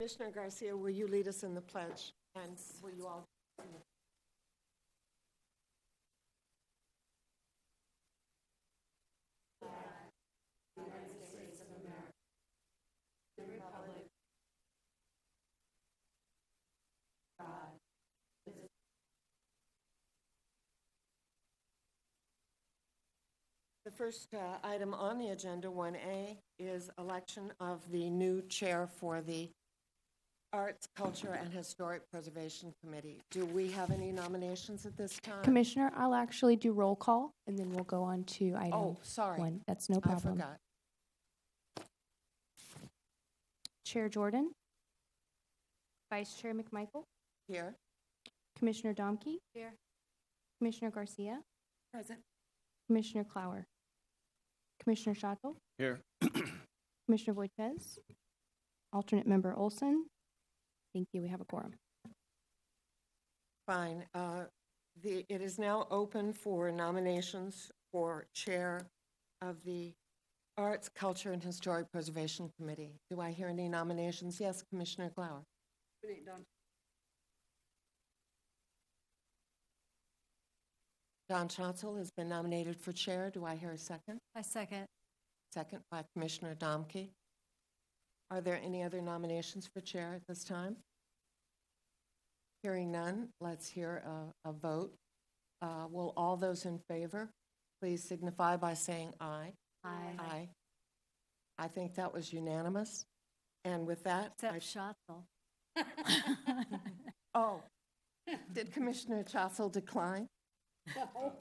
Commissioner Garcia, will you lead us in the pledge? And will you all? The first item on the agenda, 1A, is election of the new chair for the Arts, Culture, and Historic Preservation Committee. Do we have any nominations at this time? Commissioner, I'll actually do roll call, and then we'll go on to item Oh, sorry. 1. That's no problem. I forgot. Chair Jordan. Vice Chair McMichael. Here. Commissioner Domke. Here. Commissioner Garcia. Present. Commissioner Clower. Commissioner Schottel. Here. Commissioner Voites. Alternate Member Olson. Thank you. We have a quorum. Fine. It is now open for nominations for chair of the Arts, Culture, and Historic Preservation Committee. Do I hear any nominations? Yes, Commissioner Clower. Don Schatzel has been nominated for chair. Do I hear a second? I second. Second by Commissioner Domke. Are there any other nominations for chair at this time? Hearing none, let's hear a vote. Will all those in favor please signify by saying aye? Aye. Aye. I think that was unanimous. And with that, Except Schatzel. oh, did Commissioner Schatzel decline? No.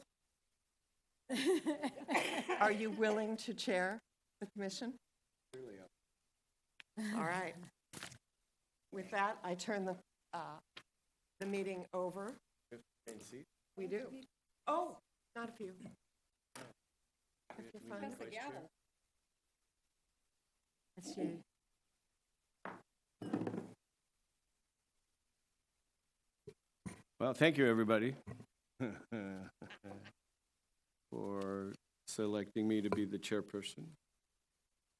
Are you willing to chair the commission? All right. With that, I turn the meeting over. We do. Oh, not a few. If you're fine. That's you. Well, thank you, everybody, for selecting me to be the chairperson.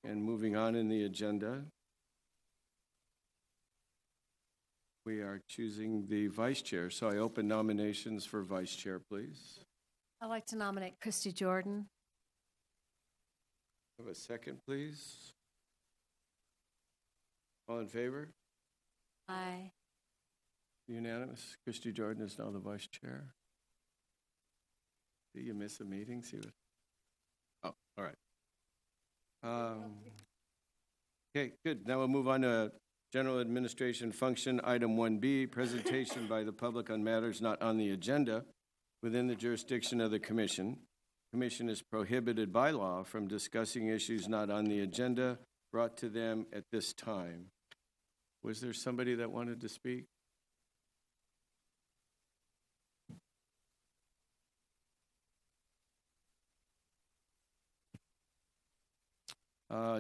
And moving on in the agenda, we are choosing the vice chair. So I open nominations for vice chair, please. I'd like to nominate Christy Jordan. Have a second, please. All in favor? Aye. Unanimous. Christy Jordan is now the vice chair. Did you miss a meeting? See what? Oh, all right. Okay, good. Now we'll move on to General Administration Function, Item 1B, presentation by the public on matters not on the agenda within the jurisdiction of the Commission. Commission is prohibited by law from discussing issues not on the agenda brought to them at this time. Was there somebody that wanted to speak?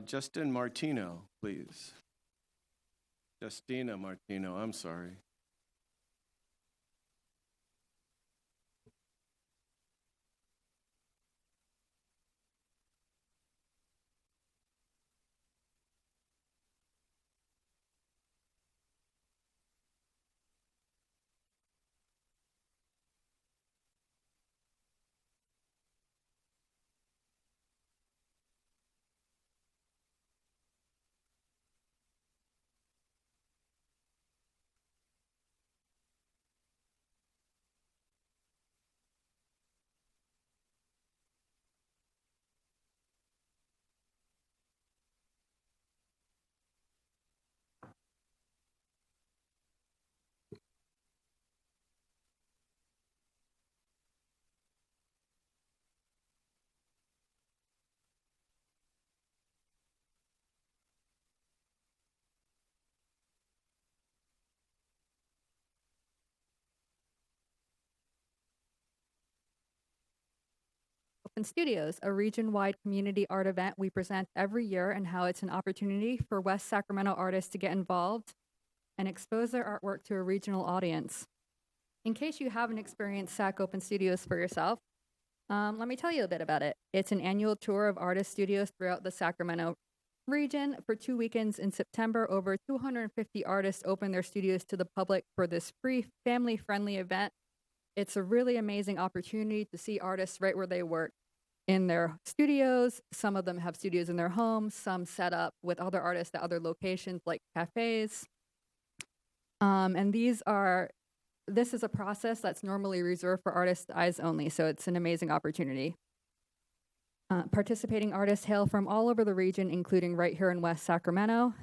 Justin Martino, please. Justina Martino, I'm sorry. Open Studios, a region-wide community art event we present every year, and how it's an opportunity for West Sacramento artists to get involved and expose their artwork to a regional audience. In case you haven't experienced SAC Open Studios for yourself, let me tell you a bit about it. It's an annual tour of artist studios throughout the Sacramento region. For 2 weekends in September, over 250 artists opened their studios to the public for this free, family-friendly event. It's a really amazing opportunity to see artists right where they work in their studios. Some of them have studios in their homes, some set up with other artists at other locations like cafes. And this is a process that's normally reserved for artists' eyes only, so it's an amazing opportunity. Participating artists hail from all over the region, including right here in West Sacramento,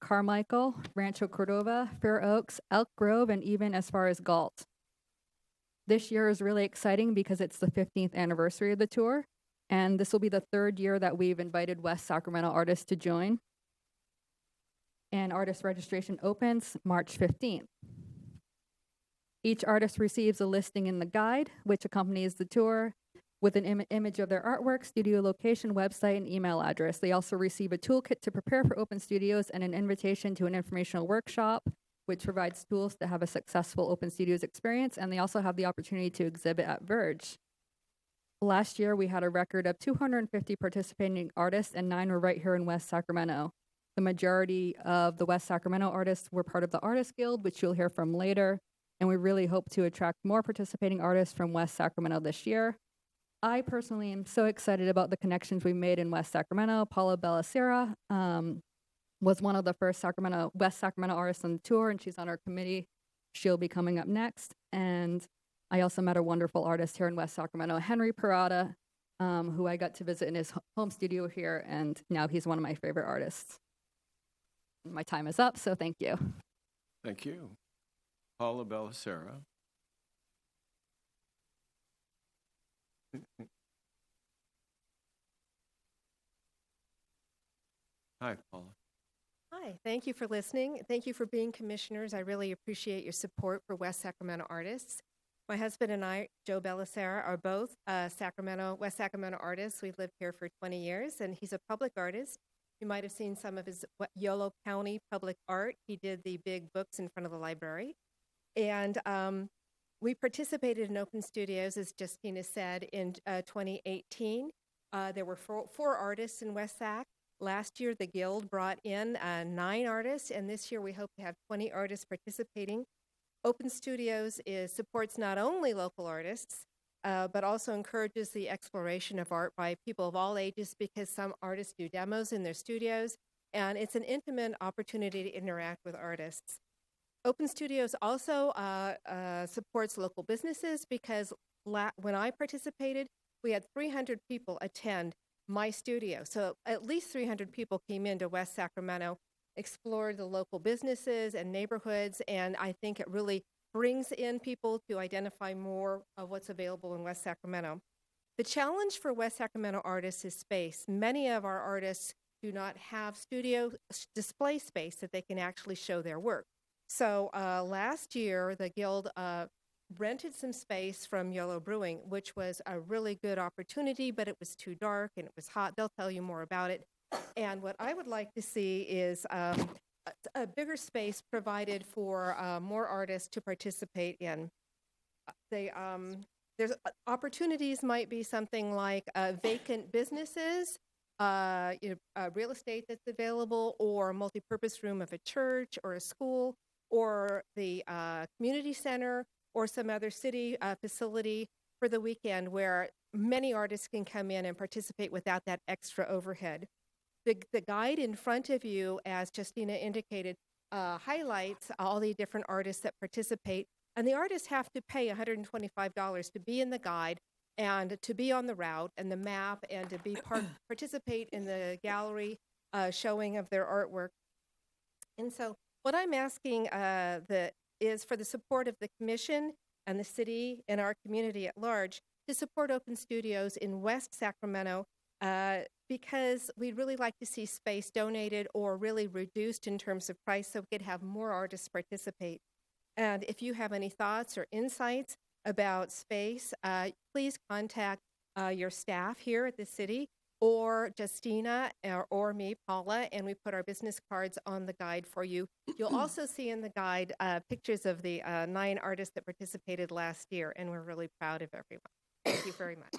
Carmichael, Rancho Cordova, Fair Oaks, Elk Grove, and even as far as Galt. This year is really exciting because it's the 15th anniversary of the tour, and this will be the 3rd year that we've invited West Sacramento artists to join. And artist registration opens March 15th. Each artist receives a listing in the guide, which accompanies the tour, with an image of their artwork, studio location, website, and email address. They also receive a toolkit to prepare for open studios and an invitation to an informational workshop, which provides tools to have a successful open studios experience. And they also have the opportunity to exhibit at Verge. Last year, we had a record of 250 participating artists, and 9 were right here in West Sacramento. The majority of the West Sacramento artists were part of the Artist Guild, which you'll hear from later. And we really hope to attract more participating artists from West Sacramento this year. I personally am so excited about the connections we made in West Sacramento. Paula Bellicera was one of the first West Sacramento artists on the tour, and she's on our committee. She'll be coming up next. And I also met a wonderful artist here in West Sacramento, Henry Parada, who I got to visit in his home studio here, and now he's one of my favorite artists. My time is up, so thank you. Thank you. Paula Bellicera. Hi, Paula. Hi, thank you for listening. Thank you for being commissioners. I really appreciate your support for West Sacramento artists. My husband and I, Joe Bellicera, are both West Sacramento artists. We've lived here for 20 years, and he's a public artist. You might have seen some of his Yolo County public art. He did the big books in front of the library. And we participated in open studios, as Justina said, in 2018. There were four artists in West Sac. Last year, the Guild brought in 9 artists, and this year we hope to have 20 artists participating. Open Studios supports not only local artists, but also encourages the exploration of art by people of all ages, because some artists do demos in their studios, and it's an intimate opportunity to interact with artists. Open Studios also supports local businesses, because when I participated, we had 300 people attend my studio. So at least 300 people came into West Sacramento, explored the local businesses and neighborhoods, and I think it really brings in people to identify more of what's available in West Sacramento. The challenge for West Sacramento artists is space. Many of our artists do not have studio display space that they can actually show their work. So last year, the Guild rented some space from Yolo Brewing, which was a really good opportunity, but it was too dark and it was hot. They'll tell you more about it. And what I would like to see is a bigger space provided for more artists to participate in. There's opportunities might be something like vacant businesses, real estate that's available, or a multipurpose room of a church or a school, or the community center, or some other city facility for the weekend where many artists can come in and participate without that extra overhead. The guide in front of you, as Justina indicated, highlights all the different artists that participate, and the artists have to pay $125 to be in the guide and to be on the route and the map and to be participate in the gallery showing of their artwork. And so what I'm asking is for the support of the commission and the city and our community at large to support Open Studios in West Sacramento, because we'd really like to see space donated or really reduced in terms of price so we could have more artists participate. And if you have any thoughts or insights about space, please contact your staff here at the city, or Justina, or me, Paula, and we put our business cards on the guide for you. You'll also see in the guide pictures of the 9 artists that participated last year, and we're really proud of everyone. Thank you very much.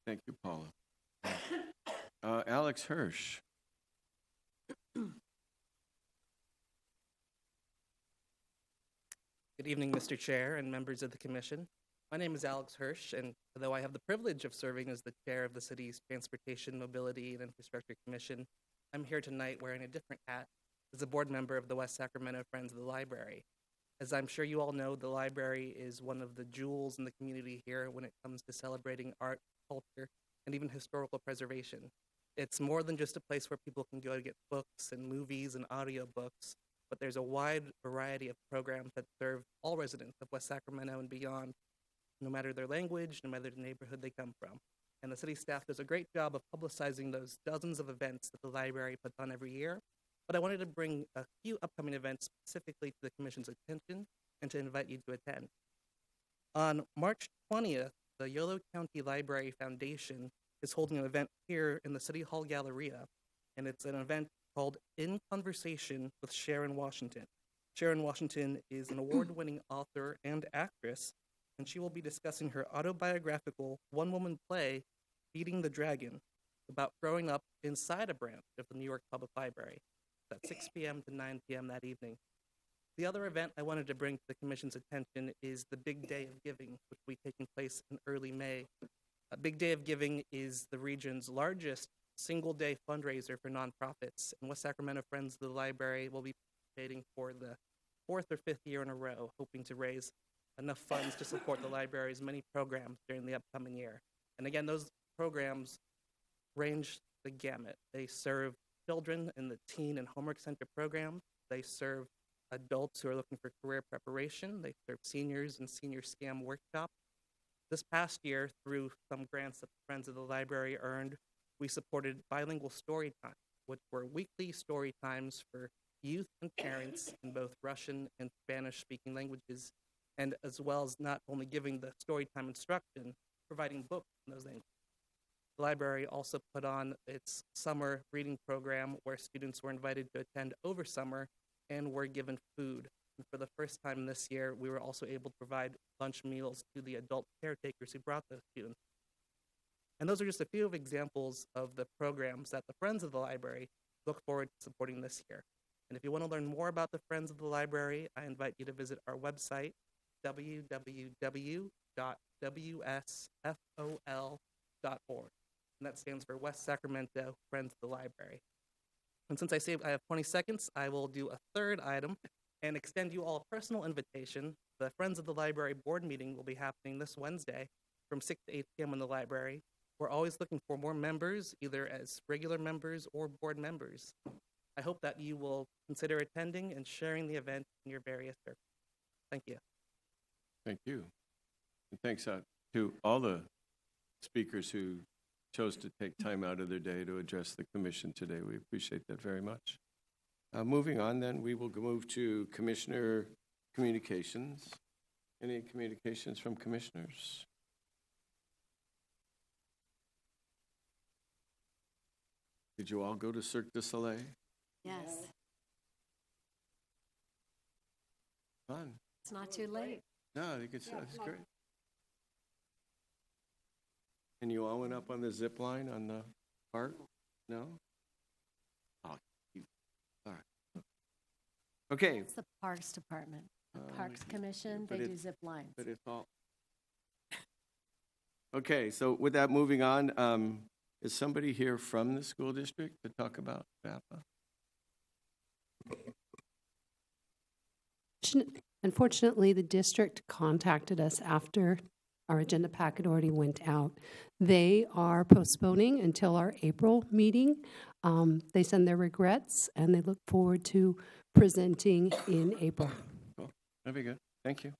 Thank you, Paula. Alex Hirsch. Good evening, Mr. Chair and members of the Commission. My name is Alex Hirsch, and though I have the privilege of serving as the chair of the city's Transportation, Mobility, and Infrastructure Commission, I'm here tonight wearing a different hat as a board member of the West Sacramento Friends of the Library. As I'm sure you all know, the library is one of the jewels in the community here when it comes to celebrating art, culture, and even historical preservation. It's more than just a place where people can go to get books and movies and audiobooks, but there's a wide variety of programs that serve all residents of West Sacramento and beyond, no matter their language, no matter the neighborhood they come from. And the city staff does a great job of publicizing those dozens of events that the library puts on every year. But I wanted to bring a few upcoming events specifically to the Commission's attention and to invite you to attend. On March 20th, the Yolo County Library Foundation is holding an event here in the City Hall Galleria, and it's an event called In Conversation with Sharon Washington. Sharon Washington is an award-winning author and actress, and she will be discussing her autobiographical one-woman play, Feeding the Dragon, about growing up inside a branch of the New York Public Library. It's at 6 p.m. to 9 p.m. that evening. The other event I wanted to bring to the Commission's attention is the Big Day of Giving, which will be taking place in early May. A Big Day of Giving is the region's largest single-day fundraiser for nonprofits, and West Sacramento Friends of the Library will be participating for the 4th or 5th year in a row, hoping to raise enough funds to support the library's many programs during the upcoming year. And again, those programs range the gamut. They serve children in the teen and homework center program. They serve adults who are looking for career preparation. They serve seniors in senior SCAM workshop. This past year, through some grants that Friends of the Library earned, we supported bilingual story time, which were weekly story times for youth and parents in both Russian and Spanish-speaking languages, and as well as not only giving the story time instruction, providing books in those languages. The library also put on its summer reading program where students were invited to attend over summer and were given food. And for the first time this year, we were also able to provide lunch meals to the adult caretakers who brought those students. And those are just a few of examples of the programs that the Friends of the Library look forward to supporting this year. And if you want to learn more about the Friends of the Library, I invite you to visit our website, www.wsfol.org. And that stands for West Sacramento Friends of the Library. And since I have 20 seconds, I will do a third item and extend you all a personal invitation. The Friends of the Library board meeting will be happening this Wednesday from 6 to 8 p.m. in the library. We're always looking for more members, either as regular members or board members. I hope that you will consider attending and sharing the event in your various circles. Thank you. Thank you. And thanks to all the speakers who chose to take time out of their day to address the commission today. We appreciate that very much. Moving on then, we will move to Commissioner Communications. Any communications from commissioners? Did you all go to Cirque du Soleil? Yes, Fun. it's not too late. No, I think it's great. And you all went up on the zip line on the park? No? Oh, all right. Okay. It's the Parks Department, the Parks Commission, but they it- do zip lines. But it's all. Okay, so with that, moving on, is somebody here from the school district to talk about VAPA? Unfortunately, the district contacted us after our agenda packet already went out. They are postponing until our April meeting. They send their regrets, and they look forward to presenting in April. Cool. That'd be good. Thank you.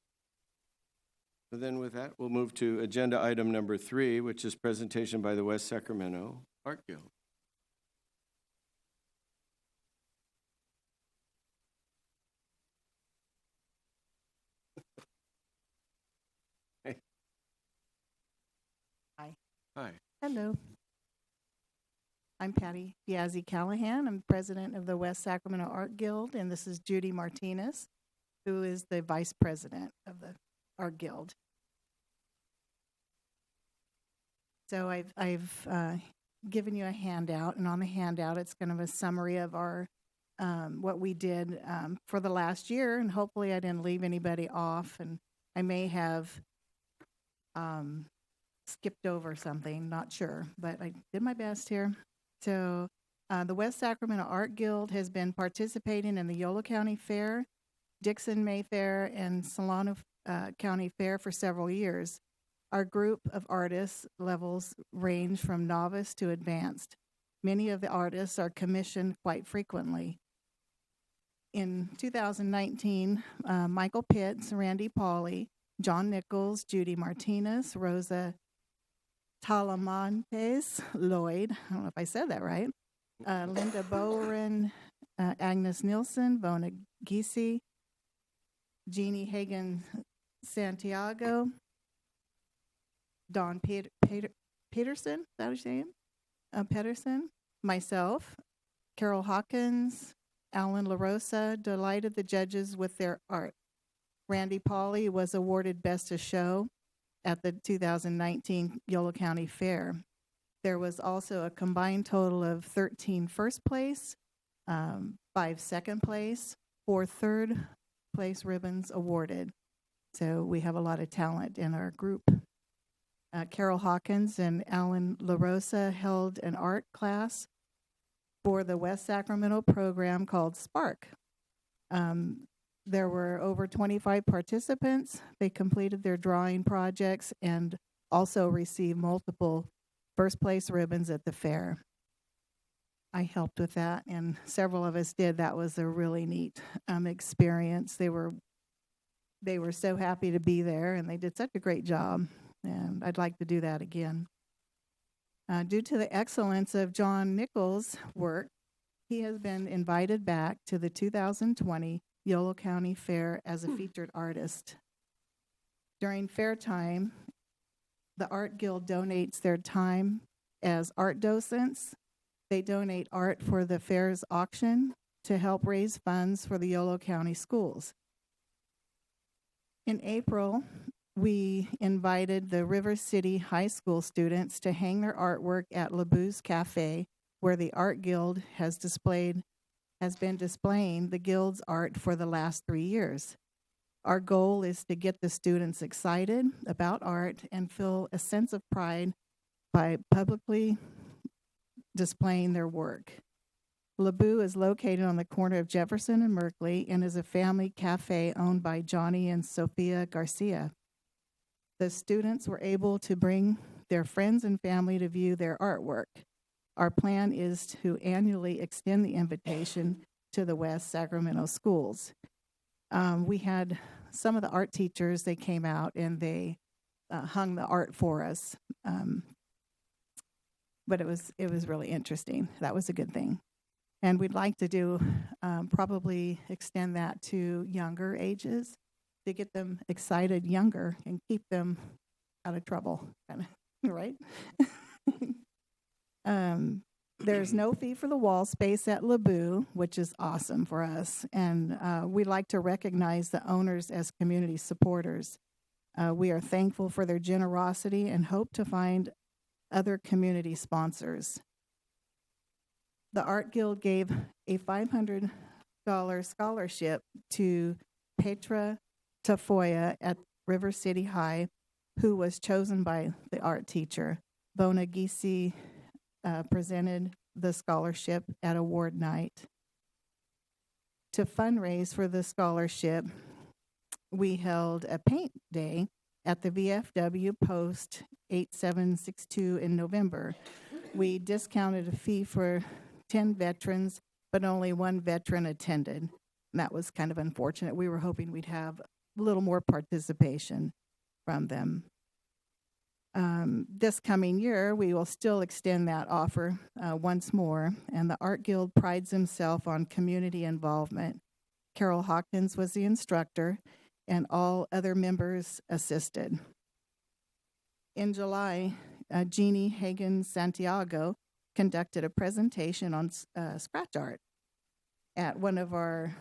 So then with that, we'll move to agenda item number 3, which is presentation by the West Sacramento Art Guild. Hey. Hi. Hi. Hello. I'm Patty Biazzi Callahan. I'm president of the West Sacramento Art Guild, and this is Judy Martinez, who is the vice president of the Art Guild. So I've given you a handout, and on the handout, it's kind of a summary of our what we did for the last year, and hopefully I didn't leave anybody off, and I may have skipped over something, not sure, but I did my best here. So the West Sacramento Art Guild has been participating in the Yolo County Fair, Dixon Mayfair, and Solano County Fair for several years. Our group of artists levels range from novice to advanced. Many of the artists are commissioned quite frequently. In 2019, Michael Pitts, Randy Pauly, John Nichols, Judy Martinez, Rosa Talamantes Lloyd, I don't know if I said that right, Linda Bowen, Agnes Nielsen, Bona Gisi, Jeannie Hagen Santiago, Don Peterson, is that what you're saying? Pedersen, myself, Carol Hawkins, Alan LaRosa delighted the judges with their art. Randy Pauly was awarded Best of Show at the 2019 Yolo County Fair. There was also a combined total of 13 first place, 5 second place, 4 third place ribbons awarded. So we have a lot of talent in our group. Carol Hawkins and Alan LaRosa held an art class for the West Sacramento program called Spark. There were over 25 participants. They completed their drawing projects and also received multiple first place ribbons at the fair. I helped with that, and several of us did. That was a really neat experience. They were so happy to be there, and they did such a great job, and I'd like to do that again. Due to the excellence of John Nichols' work, he has been invited back to the 2020 Yolo County Fair as a featured artist. During fair time, the Art Guild donates their time as art docents. They donate art for the fair's auction to help raise funds for the Yolo County schools. In April, we invited the River City High School students to hang their artwork at LeBou's Cafe, where the Art Guild has been displaying the Guild's art for the last 3 years. Our goal is to get the students excited about art and feel a sense of pride by publicly displaying their work. LeBou is located on the corner of Jefferson and Merkley and is a family cafe owned by Johnny and Sophia Garcia. The students were able to bring their friends and family to view their artwork. Our plan is to annually extend the invitation to the West Sacramento schools. We had some of the art teachers, they came out and they hung the art for us. But it was really interesting. That was a good thing. And we'd like to do, probably extend that to younger ages to get them excited younger and keep them out of trouble, right? There's no fee for the wall space at LeBou, which is awesome for us. And we like to recognize the owners as community supporters. We are thankful for their generosity and hope to find other community sponsors. The Art Guild gave a $500 scholarship to Petra Tafoya at River City High, who was chosen by the art teacher. Bona Gisi presented the scholarship at award night. To fundraise for the scholarship, we held a paint day at the VFW Post 8762 in November. We discounted a fee for 10 veterans, but only 1 veteran attended. And that was kind of unfortunate. We were hoping we'd have a little more participation from them. This coming year, we will still extend that offer once more, and the Art Guild prides himself on community involvement. Carol Hawkins was the instructor, and all other members assisted. In July, Jeannie Hagen Santiago conducted a presentation on scratch art at one of our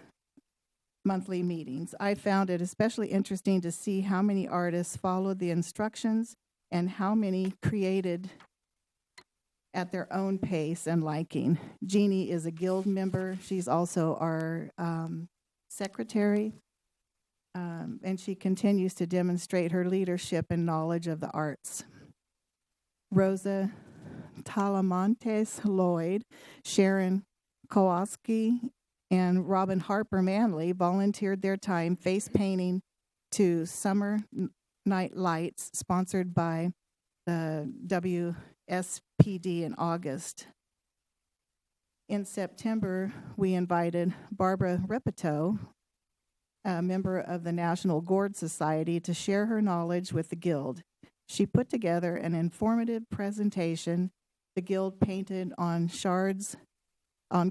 monthly meetings. I found it especially interesting to see how many artists followed the instructions and how many created at their own pace and liking. Jeannie is a guild member. She's also our secretary, and she continues to demonstrate her leadership and knowledge of the arts. Rosa Talamontes Lloyd, Sharon Kowalski, and Robin Harper Manley volunteered their time face painting to Summer Night Lights, sponsored by the WSPD in August. In September, we invited Barbara Repito, a member of the National Gourd Society, to share her knowledge with the Guild. She put together an informative presentation. The Guild painted on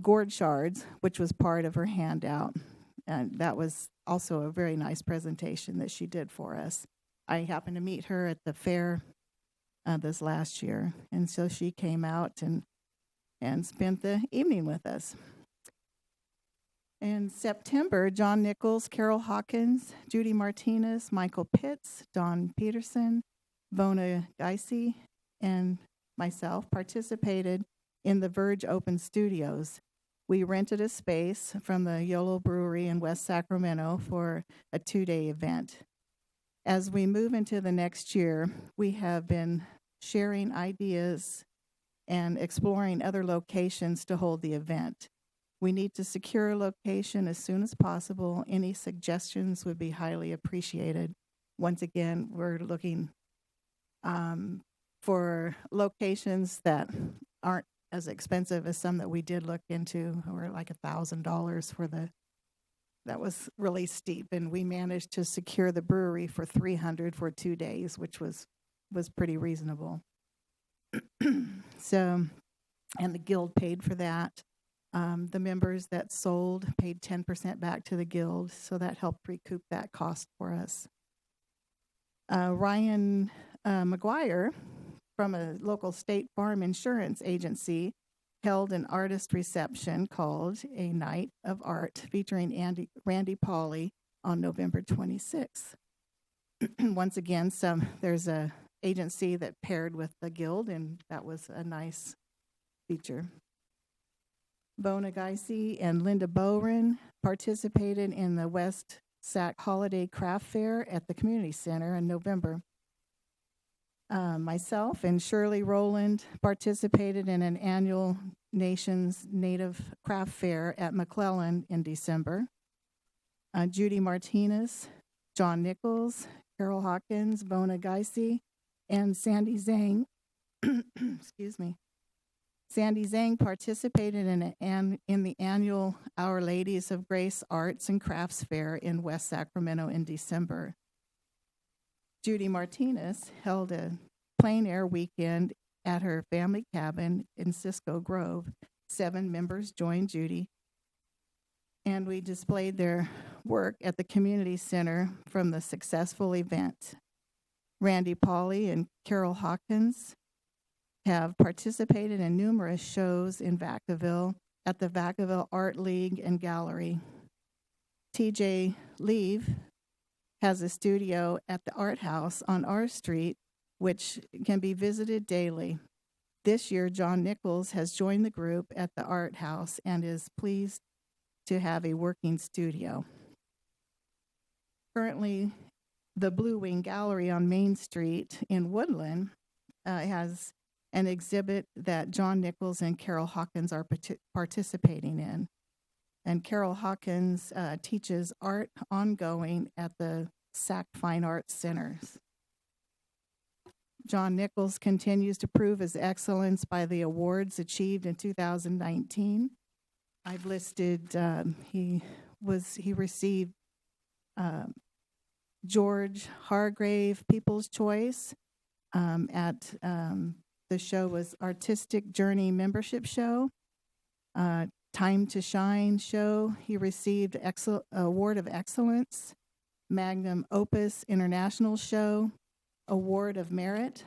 gourd shards, which was part of her handout. And that was also a very nice presentation that she did for us. I happened to meet her at the fair this last year, and so she came out and spent the evening with us. In September, John Nichols, Carol Hawkins, Judy Martinez, Michael Pitts, Don Peterson, Bona Geisey, and myself participated in the Verge Open Studios. We rented a space from the Yolo Brewery in West Sacramento for a 2-day event. As we move into the next year, we have been sharing ideas and exploring other locations to hold the event. We need to secure a location as soon as possible. Any suggestions would be highly appreciated. Once again, we're looking for locations that aren't as expensive as some that we did look into. Were like $1,000 for that was really steep, and we managed to secure the brewery for $300 for 2 days, which was pretty reasonable. So, and the Guild paid for that. The members that sold paid 10% back to the Guild, so that helped recoup that cost for us. Ryan McGuire from a local state farm insurance agency held an artist reception called A Night of Art featuring Randy Pauly on November 26th. Once again, there's a agency that paired with the Guild, and that was a nice feature. Bona Geisey and Linda Bowen participated in the West Sac Holiday Craft Fair at the Community Center in November. Myself and Shirley Rowland participated in an annual Nations Native Craft Fair at McClellan in December. Judy Martinez, John Nichols, Carol Hawkins, Bona Geisey, and Sandy Zhang, excuse me. Sandy Zhang participated in the annual Our Ladies of Grace Arts and Crafts Fair in West Sacramento in December. Judy Martinez held a plein air weekend at her family cabin in Cisco Grove. 7 members joined Judy, and we displayed their work at the community center from the successful event. Randy Pauly and Carol Hawkins have participated in numerous shows in Vacaville at the Vacaville Art League and Gallery. TJ Leave has a studio at the Art House on R Street, which can be visited daily. This year, John Nichols has joined the group at the Art House and is pleased to have a working studio. Currently, the Blue Wing Gallery on Main Street in Woodland has an exhibit that John Nichols and Carol Hawkins are participating in. And Carol Hawkins teaches art ongoing at the Sac Fine Arts Centers. John Nichols continues to prove his excellence by the awards achieved in 2019. I've listed, he received George Hargrave People's Choice at the show was Artistic Journey Membership Show. Time to Shine show, he received Award of Excellence. Magnum Opus International Show, Award of Merit.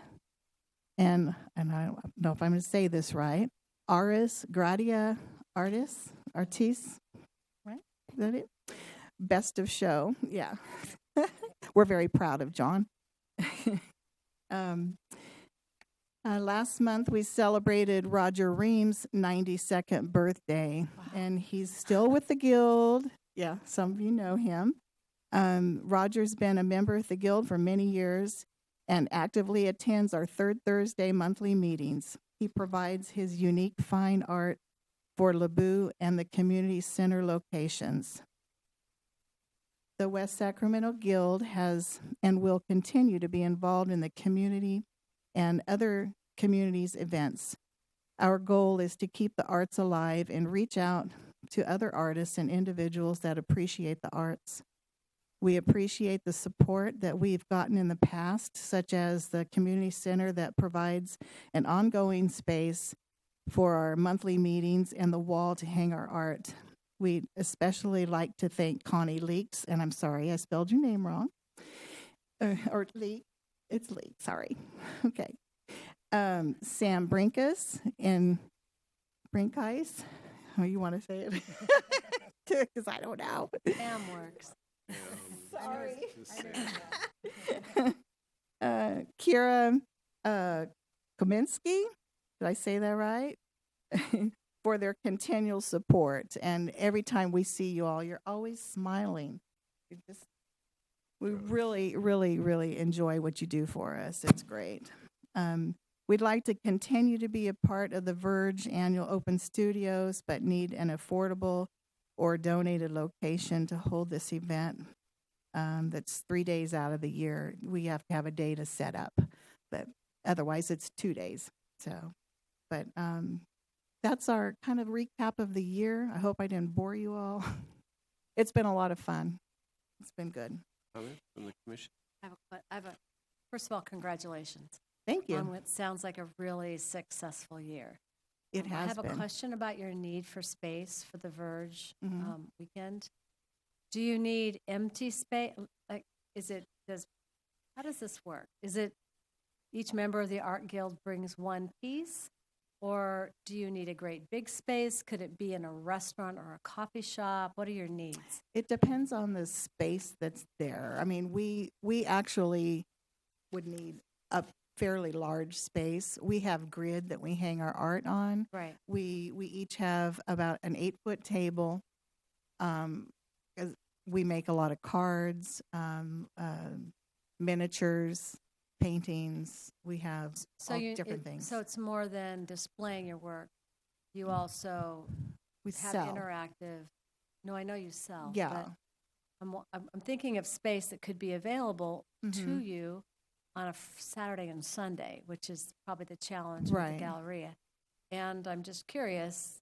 And I don't know if I'm going to say this right, Aris Gradia Artis, right? Is that it? Best of Show, yeah. We're very proud of John. Last month, we celebrated Roger Ream's 92nd birthday, and he's still with the Guild. Yeah, some of you know him. Roger's been a member of the Guild for many years and actively attends our third Thursday monthly meetings. He provides his unique fine art for Lebu and the community center locations. The West Sacramento Guild has and will continue to be involved in the community and other communities' events. Our goal is to keep the arts alive and reach out to other artists and individuals that appreciate the arts. We appreciate the support that we've gotten in the past, such as the community center that provides an ongoing space for our monthly meetings and the wall to hang our art. We'd especially like to thank Connie Leaks, and I'm sorry, I spelled your name wrong. Or Leak, it's Leak, sorry. Okay. Sam Brinkus and Brinkheis. Oh, you want to say it? Because I don't know. Sam works. Sorry. Kira Kominski, did I say that right? For their continual support. And every time we see you all, you're always smiling. We really, really, really enjoy what you do for us. It's great. We'd like to continue to be a part of the Verge annual Open Studios, but need an affordable or donated location to hold this event. That's 3 days out of the year. We have to have a day to set up, but otherwise it's 2 days. So, but that's our kind of recap of the year. I hope I didn't bore you all. It's been a lot of fun. It's been good. Comment from the commission? First of all, congratulations. Thank you. On what sounds like a really successful year. It has I have been. a question about your need for space for the Verge Mhm. weekend. Do you need empty space? Like, how does this work? Is it each member of the Art Guild brings one piece? Or do you need a great big space? Could it be in a restaurant or a coffee shop? What are your needs? It depends on the space that's there. I mean, we actually would need a fairly large space. We have grid that we hang our art on. Right. We each have about an 8-foot table. 'Cause we make a lot of cards, miniatures, paintings. We have all different things. So it's more than displaying your work. You also we have sell. interactive. No, I know you sell. Yeah. But I'm thinking of space that could be available to Mhm. you on a Saturday and Sunday, which is probably the challenge with Right. the Galleria. And I'm just curious,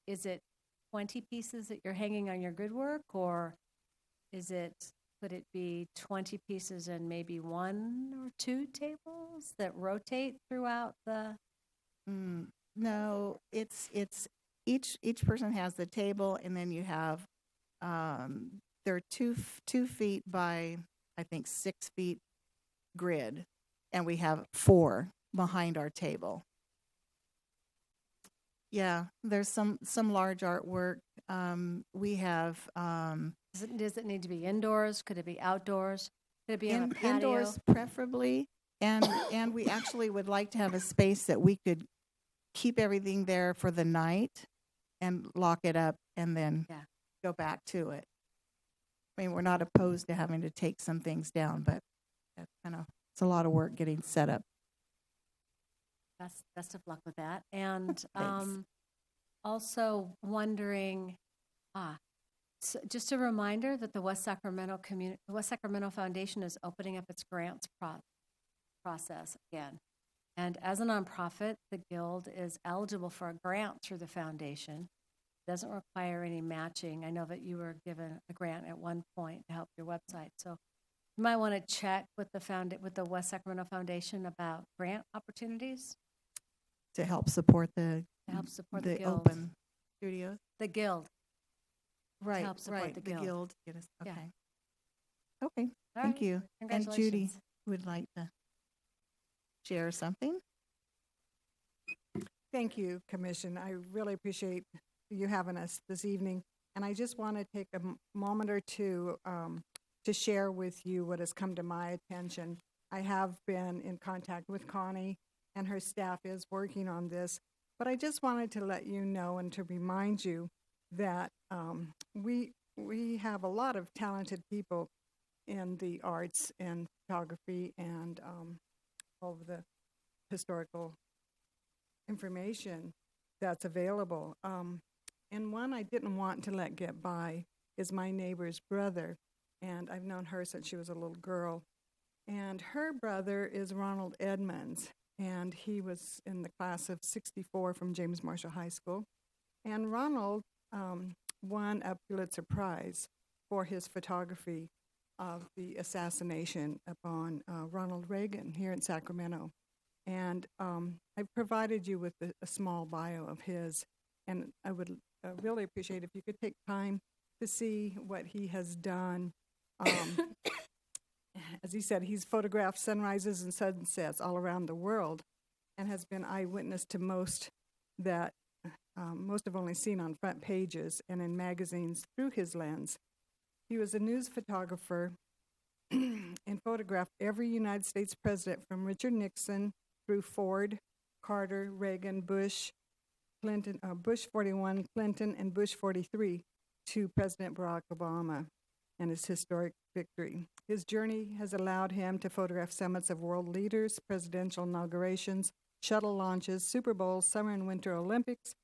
is it 20 pieces that you're hanging on your grid work, or could it be 20 pieces and maybe 1 or 2 tables that rotate throughout the? No, it's each person has the table, and then you have they're 2 feet by I think 6 feet grid, and we have 4 behind our table. Yeah, there's some large artwork. We have Does it need to be indoors? Could it be outdoors? Could it be on a patio? indoors preferably, and we actually would like to have a space that we could keep everything there for the night and lock it up and then go back to it. I mean, we're not opposed to having to take some things down, but that's it's a lot of work getting set up. Best of luck with that. And Thanks. also wondering, so just a reminder that the West Sacramento Foundation is opening up its grants process again. And as a nonprofit, the Guild is eligible for a grant through the foundation. It doesn't require any matching. I know that you were given a grant at one point to help your website. So you might want to check with the West Sacramento Foundation about grant opportunities. To help support the Guild. open studios. The Guild. Right, help support right. the The Guild. Guild. Get us, Yeah. okay. Okay, All thank right. you. And Judy Congratulations. would like to share something. Thank you, Commission. I really appreciate you having us this evening. And I just want to take a moment or two to share with you what has come to my attention. I have been in contact with Connie, and her staff is working on this. But I just wanted to let you know and to remind you that we have a lot of talented people in the arts and photography and all of the historical information that's available. And one I didn't want to let get by is my neighbor's brother, and I've known her since she was a little girl. And her brother is Ronald Edmonds, and he was in the class of '64 from James Marshall High School. And Ronald won a Pulitzer Prize for his photography of the assassination upon Ronald Reagan here in Sacramento. And I've provided you with a small bio of his, and I would really appreciate if you could take time to see what he has done. As he said, he's photographed sunrises and sunsets all around the world and has been eyewitness to most that most have only seen on front pages and in magazines through his lens. He was a news photographer and photographed every United States president from Richard Nixon through Ford, Carter, Reagan, Bush, Clinton, Bush 41, Clinton, and Bush 43 to President Barack Obama and his historic victory. His journey has allowed him to photograph summits of world leaders, presidential inaugurations, shuttle launches, Super Bowls, Summer and Winter Olympics,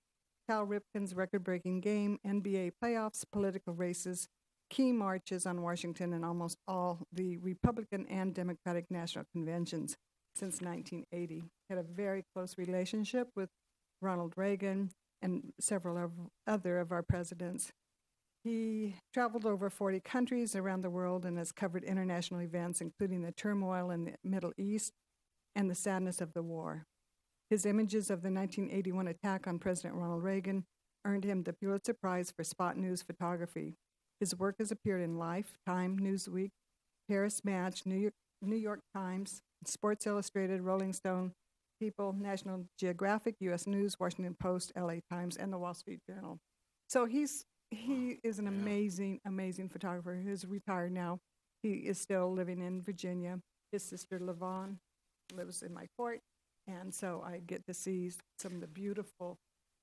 Cal Ripken's record-breaking game, NBA playoffs, political races, key marches on Washington, and almost all the Republican and Democratic national conventions since 1980. He had a very close relationship with Ronald Reagan and several of other of our presidents. He traveled over 40 countries around the world and has covered international events, including the turmoil in the Middle East and the sadness of the war. His images of the 1981 attack on President Ronald Reagan earned him the Pulitzer Prize for spot news photography. His work has appeared in Life, Time, Newsweek, Paris Match, New York Times, Sports Illustrated, Rolling Stone, People, National Geographic, U.S. News, Washington Post, L.A. Times, and the Wall Street Journal. So he is an amazing, amazing photographer. He's retired now. He is still living in Virginia. His sister, LaVon, lives in my court, and so I get to see some of the beautiful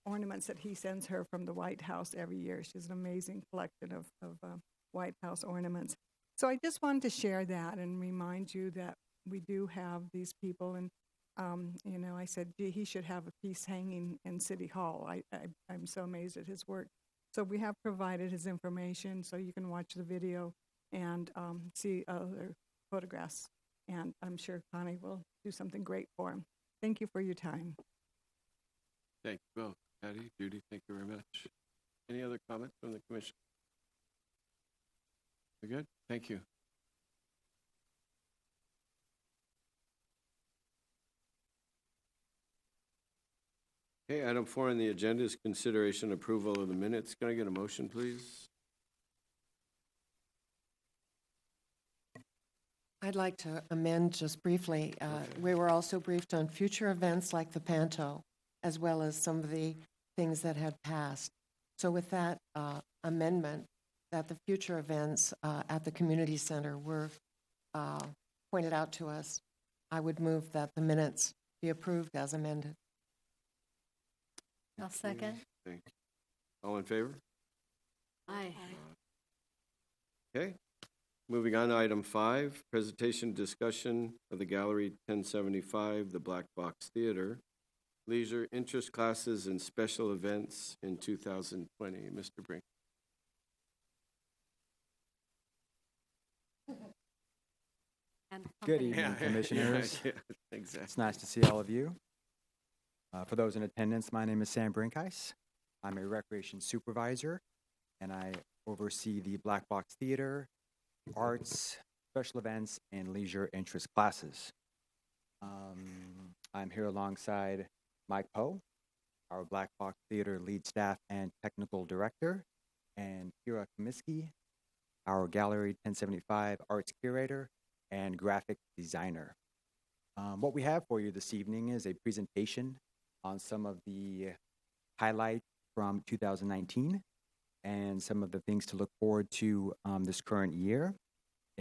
ornaments that he sends her from the White House every year. She has an amazing collection of White House ornaments. So I just wanted to share that and remind you that we do have these people. And, I said, gee, he should have a piece hanging in City Hall. I'm so amazed at his work. So we have provided his information so you can watch the video and see other photographs. And I'm sure Connie will do something great for him. Thank you for your time. Thank you both. Patty, Judy, thank you very much. Any other comments from the commission? We're good? Thank you. Okay, item 4 on the agenda is consideration approval of the minutes. Can I get a motion, please? I'd like to amend just briefly. We were also briefed on future events like the Panto, as well as some of the things that had passed. So with that amendment, that the future events at the community center were pointed out to us, I would move that the minutes be approved as amended. I'll second. Thank you. All in favor? Aye. Okay. Moving on to item 5, presentation discussion of the Gallery 1075, the Black Box Theater, leisure interest classes and special events in 2020. Mr. Brink. Good evening, Commissioners. Exactly. It's nice to see all of you. For those in attendance, my name is Sam Brinkice. I'm a recreation supervisor, and I oversee the Black Box Theater, arts, special events, and leisure interest classes. I'm here alongside Mike Poe, our Black Box Theater lead staff and technical director, and Kira Comiskey, our Gallery 1075 arts curator and graphic designer. What we have for you this evening is a presentation on some of the highlights from 2019 and some of the things to look forward to this current year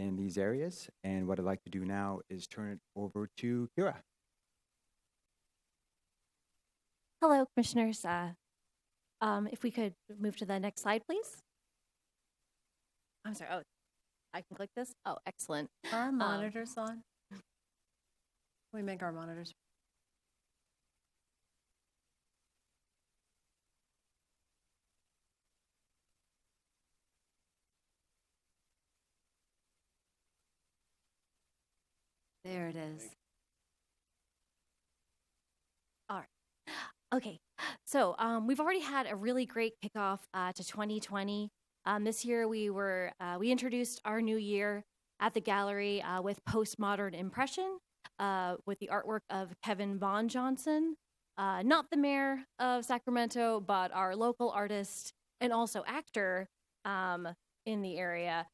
in these areas. And what I'd like to do now is turn it over to Kira. Hello, Commissioners. If we could move to the next slide, please. I'm sorry. Oh, I can click this? Oh, excellent. Are our monitors on? Can we make our monitors? There it is. All right. Okay. So we've already had a really great kickoff to 2020. This year we introduced our new year at the gallery with Postmodern Impression with the artwork of Kevin Von Johnson, not the mayor of Sacramento, but our local artist and also actor in the area.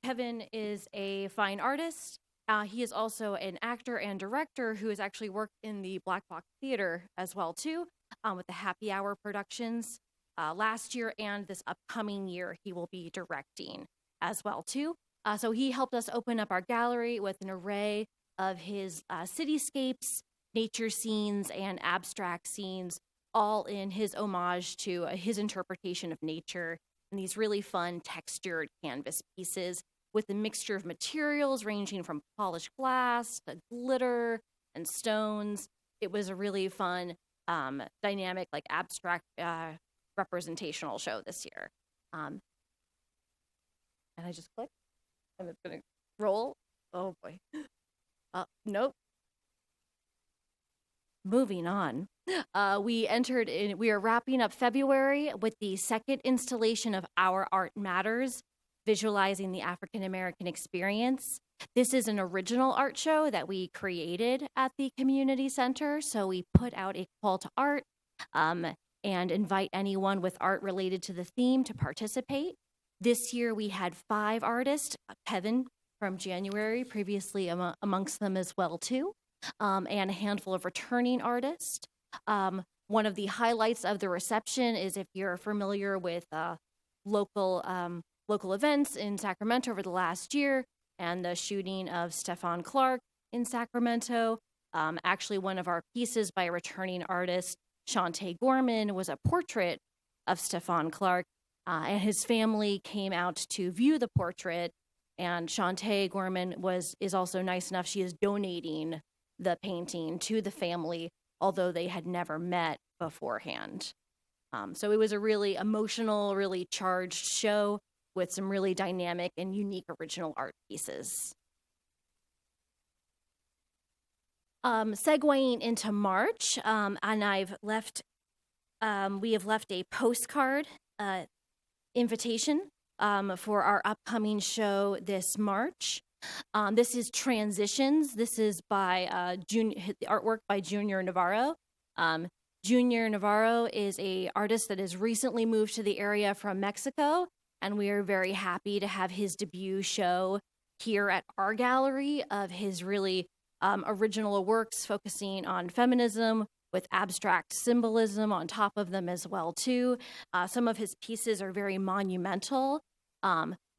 Kevin is a fine artist. He is also an actor and director who has actually worked in the Black Box Theater as well too, with the Happy Hour productions last year, and this upcoming year he will be directing as well too. So he helped us open up our gallery with an array of his cityscapes, nature scenes, and abstract scenes, all in his homage to his interpretation of nature, and these really fun textured canvas pieces with a mixture of materials ranging from polished glass to glitter and stones. It was a really fun, dynamic, like abstract representational show this year. And I just clicked, and it's gonna roll. Oh boy. Nope. Moving on. We are wrapping up February with the second installation of Our Art Matters, visualizing the African American experience. This is an original art show that we created at the community center. So we put out a call to art and invite anyone with art related to the theme to participate. This year we had 5 artists, Kevin from January, previously amongst them as well too, and a handful of returning artists. One of the highlights of the reception is, if you're familiar with local events in Sacramento over the last year, and the shooting of Stephon Clark in Sacramento. Actually, one of our pieces by a returning artist, Shantae Gorman, was a portrait of Stephon Clark, and his family came out to view the portrait, and Shantae Gorman is also nice enough, she is donating the painting to the family, although they had never met beforehand. So it was a really emotional, really charged show with some really dynamic and unique original art pieces. Segueing into March, and we have left a postcard invitation for our upcoming show this March. This is Transitions. This is by artwork by Junior Navarro. Junior Navarro is an artist that has recently moved to the area from Mexico, and we are very happy to have his debut show here at our gallery of his really original works focusing on feminism with abstract symbolism on top of them as well too. Some of his pieces are very monumental.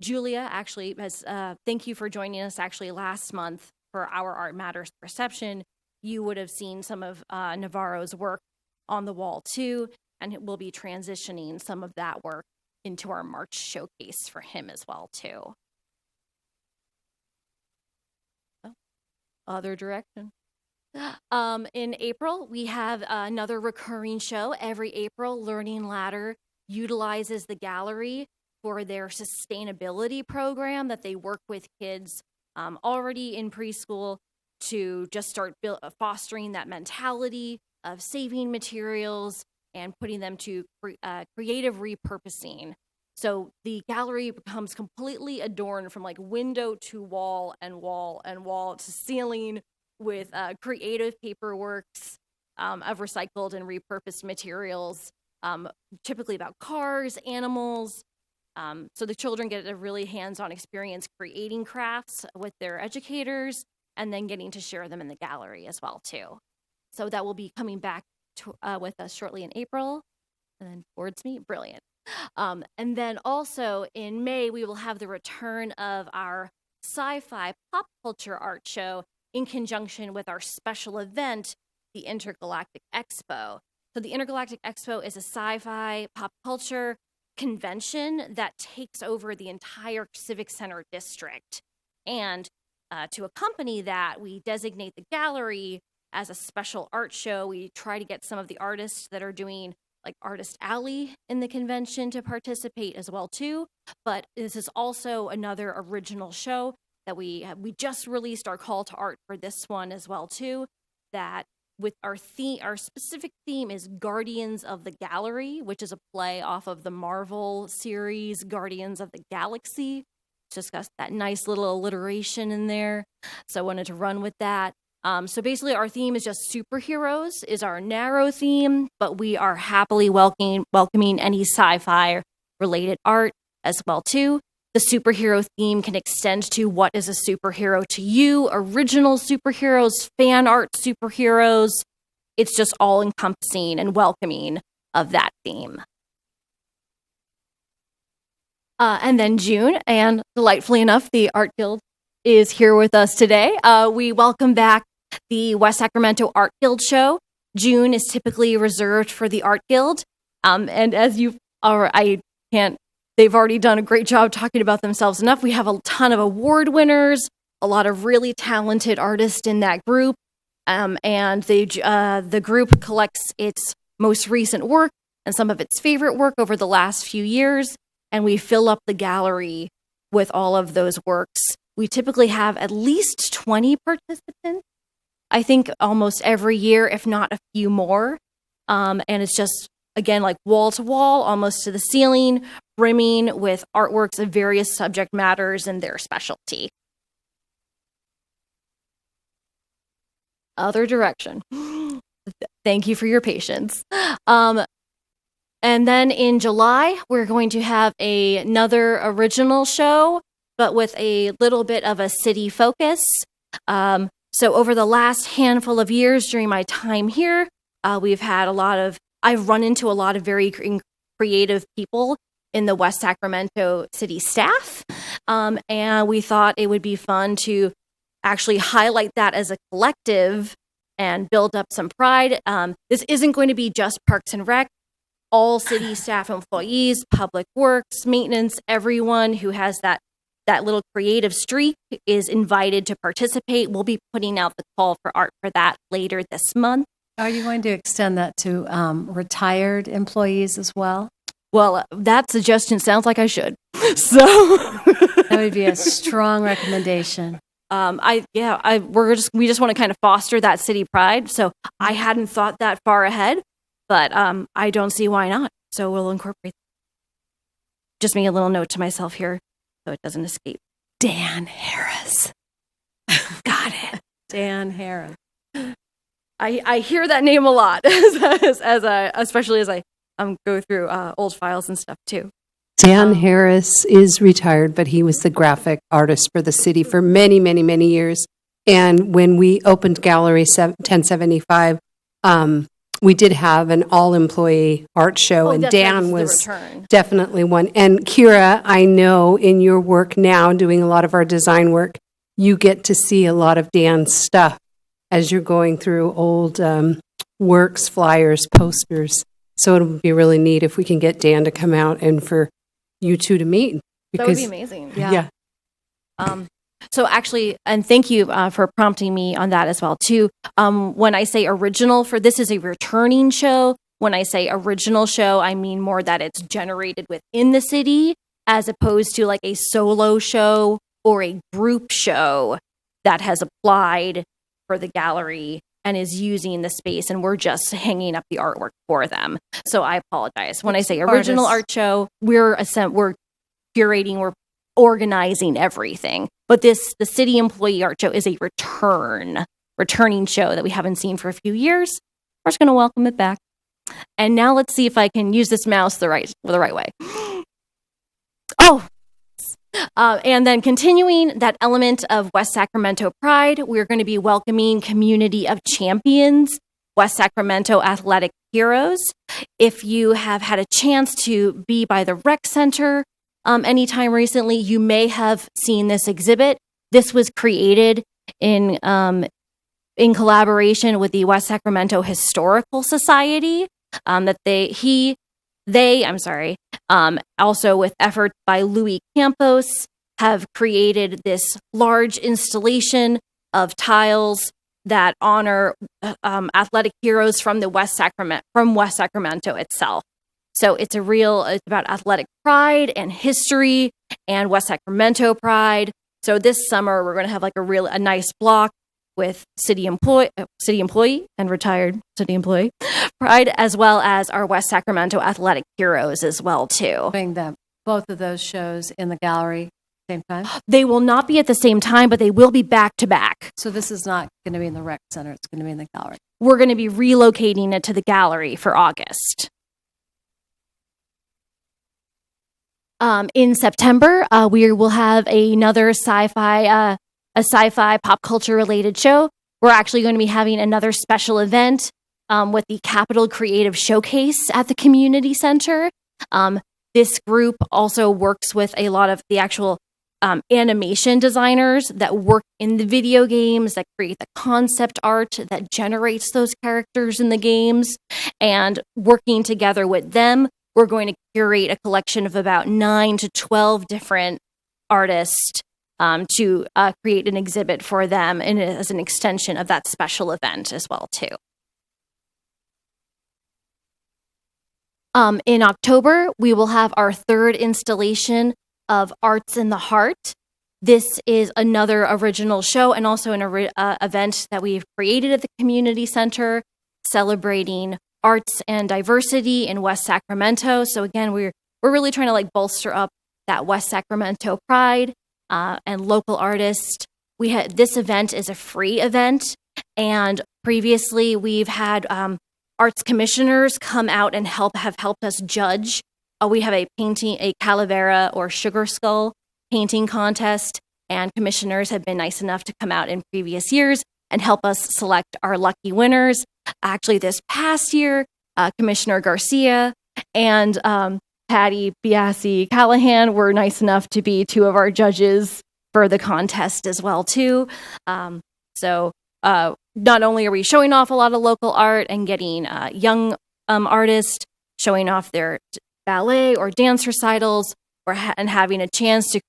Julia actually has, thank you for joining us actually last month for Our Art Matters reception. You would have seen some of Navarro's work on the wall too, and we'll be transitioning some of that work into our March showcase for him as well too. Other direction. In April, we have another recurring show. Every April, Learning Ladder utilizes the gallery for their sustainability program that they work with kids already in preschool to just start fostering that mentality of saving materials and putting them to creative repurposing. So the gallery becomes completely adorned from like window to wall and wall and wall to ceiling with creative paperworks of recycled and repurposed materials, typically about cars, animals. So the children get a really hands-on experience creating crafts with their educators and then getting to share them in the gallery as well too. So that will be coming back to, with us shortly in April. And then towards me, brilliant. And then also in May, we will have the return of our sci-fi pop culture art show in conjunction with our special event, the Intergalactic Expo. So the Intergalactic Expo is a sci-fi pop culture convention that takes over the entire Civic Center district. And to accompany that, we designate the gallery as a special art show. We try to get some of the artists that are doing like Artist Alley in the convention to participate as well too. But this is also another original show that we just released our call to art for this one as well too. That with our theme, our specific theme is Guardians of the Gallery, which is a play off of the Marvel series Guardians of the Galaxy. Just got that nice little alliteration in there. So I wanted to run with that. So basically our theme is just superheroes is our narrow theme, but we are happily welcoming any sci-fi related art as well too. The superhero theme can extend to what is a superhero to you, original superheroes, fan art superheroes. It's just all encompassing and welcoming of that theme. And then June, and delightfully enough, the Art Guild is here with us today. We welcome back the West Sacramento Art Guild show. June is typically reserved for the Art Guild. And as you are, they've already done a great job talking about themselves enough. We have a ton of award winners, a lot of really talented artists in that group. And the group collects its most recent work and some of its favorite work over the last few years. And we fill up the gallery with all of those works. We typically have at least 20 participants, I think almost every year, if not a few more. And it's just, again, like wall to wall, almost to the ceiling, brimming with artworks of various subject matters and their specialty. Other direction. Thank you for your patience. And then in July, we're going to have another original show, but with a little bit of a city focus. So over the last handful of years during my time here, I've run into a lot of very creative people in the West Sacramento city staff. And we thought it would be fun to actually highlight that as a collective and build up some pride. This isn't going to be just Parks and Rec. All city staff employees, public works, maintenance, everyone who has that little creative streak is invited to participate. We'll be putting out the call for art for that later this month. Are you going to extend that to retired employees as well? Well, that suggestion sounds like I should. So that would be a strong recommendation. We just want to kind of foster that city pride. So I hadn't thought that far ahead. But I don't see why not. So we'll incorporate. Just make a little note to myself here so it doesn't escape. Dan Harris. Got it. Dan Harris. I hear that name a lot, especially as I go through old files and stuff too. Dan Harris is retired, but he was the graphic artist for the city for many, many, many years. And when we opened Gallery 1075, we did have an all-employee art show, and Dan was definitely one. And Kira, I know in your work now, doing a lot of our design work, you get to see a lot of Dan's stuff as you're going through old works, flyers, posters. So it would be really neat if we can get Dan to come out and for you two to meet. That would be amazing. Yeah. So actually, and thank you for prompting me on that as well too. When I say original, this is a returning show. When I say original show, I mean more that it's generated within the city as opposed to like a solo show or a group show that has applied for the gallery and is using the space, and we're just hanging up the artwork for them. So I apologize. When I say original art show, we're curating, we're organizing everything. But the city employee art show is a returning show that we haven't seen for a few years. We're just going to welcome it back. And now let's see if I can use this mouse the right way. And then continuing that element of West Sacramento pride, we're going to be welcoming Community of Champions, West Sacramento Athletic Heroes. If you have had a chance to be by the rec center anytime recently, you may have seen this exhibit. This was created in collaboration with the West Sacramento Historical Society. Also with efforts by Louis Campos, have created this large installation of tiles that honor athletic heroes from West Sacramento itself. So it's about athletic pride and history and West Sacramento pride. So this summer we're going to have like a nice block with city employee and retired city employee pride, as well as our West Sacramento athletic heroes as well too. Putting both of those shows in the gallery at the same time. They will not be at the same time, but they will be back to back. So this is not going to be in the rec center; it's going to be in the gallery. We're going to be relocating it to the gallery for August. In September, we will have another sci-fi pop culture related show. We're actually going to be having another special event with the Capital Creative Showcase at the community center. This group also works with a lot of the actual animation designers that work in the video games, that create the concept art that generates those characters in the games. And working together with them, we're going to curate a collection of about 9 to 12 different artists to create an exhibit for them and as an extension of that special event as well too. In October, we will have our third installation of Arts in the Heart. This is another original show and also an event that we've created at the community center, celebrating arts and diversity in West Sacramento. So again, we're really trying to bolster up that West Sacramento pride and local artists. This event is a free event, and previously we've had arts commissioners come out and have helped us judge. We have a calavera or sugar skull painting contest, and commissioners have been nice enough to come out in previous years and help us select our lucky winners. Actually, this past year, Commissioner Garcia and Patty Biasi Callahan were nice enough to be two of our judges for the contest as well too. So not only are we showing off a lot of local art and getting young artists showing off their ballet or dance recitals and having a chance to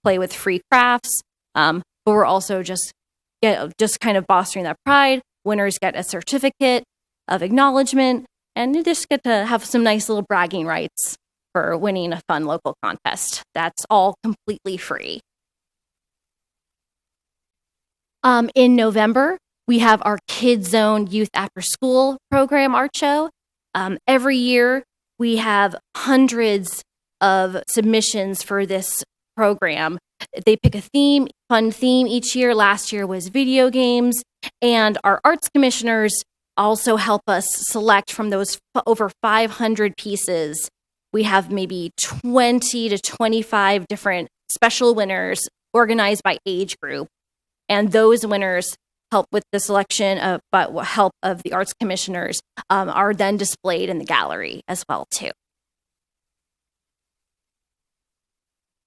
play with free crafts, but we're also just kind of fostering that pride. Winners get a certificate of acknowledgement, and you just get to have some nice little bragging rights for winning a fun local contest. That's all completely free. In November, we have our Kids Zone Youth After School program art show. Every year, we have hundreds of submissions for this program. They pick a fun theme each year. Last year was video games, and our arts commissioners also help us select from those over 500 pieces. We have maybe 20 to 25 different special winners organized by age group, and those winners help with the selection but help of the arts commissioners are then displayed in the gallery as well too.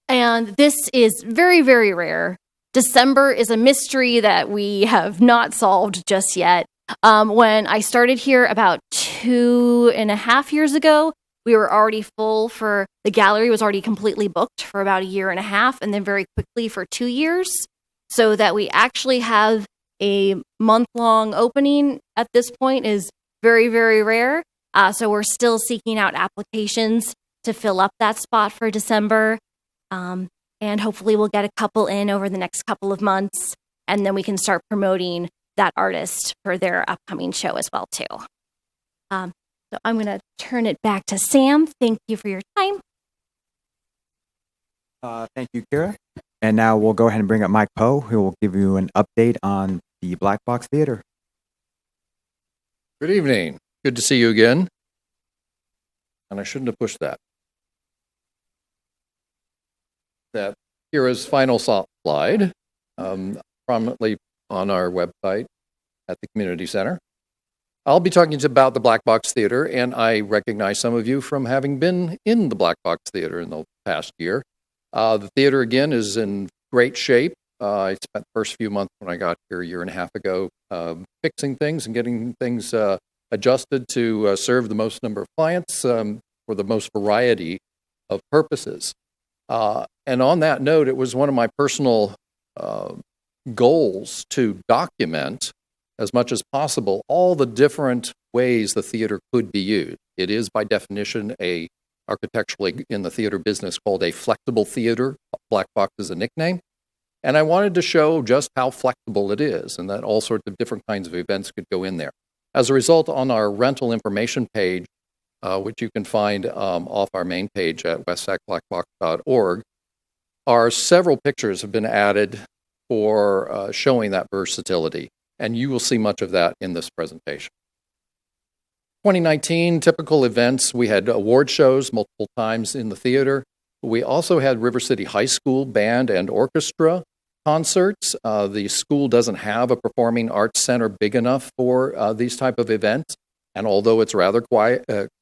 And this is very, very rare. December is a mystery that we have not solved just yet. When I started here about 2.5 years ago, we were already full the gallery was already completely booked for about 1.5 years, and then very quickly for 2 years, so that we actually have a month-long opening at this point is very, very rare. So we're still seeking out applications to fill up that spot for December. And hopefully we'll get a couple in over the next couple of months, and then we can start promoting that artist for their upcoming show as well too. So I'm going to turn it back to Sam. Thank you for your time. Thank you, Kira. And now we'll go ahead and bring up Mike Poe, who will give you an update on the Black Box Theater. Good evening. Good to see you again. And I shouldn't have pushed that. Kira's final slide, prominently on our website at the community center. I'll be talking about the Black Box Theater, and I recognize some of you from having been in the Black Box Theater in the past year. The theater, again, is in great shape. I spent the first few months when I got here a year and a half ago fixing things and getting things adjusted to serve the most number of clients for the most variety of purposes. And on that note, it was one of my personal goals to document as much as possible all the different ways the theater could be used. It is by definition architecturally in the theater business called a flexible theater. Black box is a nickname. And I wanted to show just how flexible it is and that all sorts of different kinds of events could go in there. As a result, on our rental information page, which you can find off our main page at westsacblackbox.org, several pictures have been added for showing that versatility. And you will see much of that in this presentation. 2019, typical events, we had award shows multiple times in the theater. We also had River City High School band and orchestra concerts. The school doesn't have a performing arts center big enough for these type of events. And although it's rather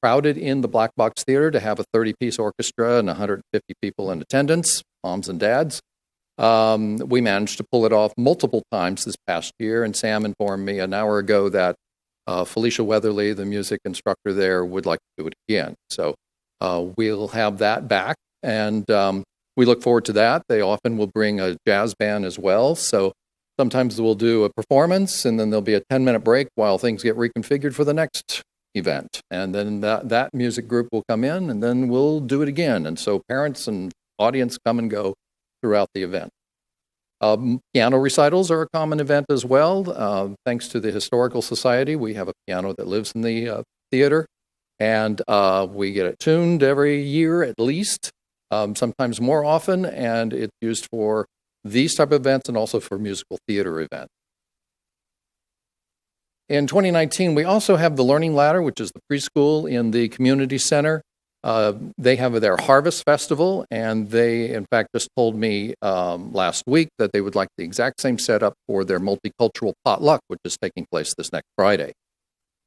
crowded in the Black Box Theater to have a 30-piece orchestra and 150 people in attendance, moms and dads, we managed to pull it off multiple times this past year. And Sam informed me an hour ago that Felicia Weatherly, the music instructor there, would like to do it again. So we'll have that back. And we look forward to that. They often will bring a jazz band as well. So sometimes we'll do a performance and then there'll be a 10-minute break while things get reconfigured for the next event. And then that music group will come in and then we'll do it again. And so parents and audience come and go throughout the event. Piano recitals are a common event as well. Thanks to the Historical Society, we have a piano that lives in the theater. And we get it tuned every year at least. Sometimes more often, and it's used for these type of events and also for musical theater events. In 2019, we also have the Learning Ladder, which is the preschool in the community center. They have their Harvest Festival, and they, in fact, just told me last week that they would like the exact same setup for their multicultural potluck, which is taking place this next Friday.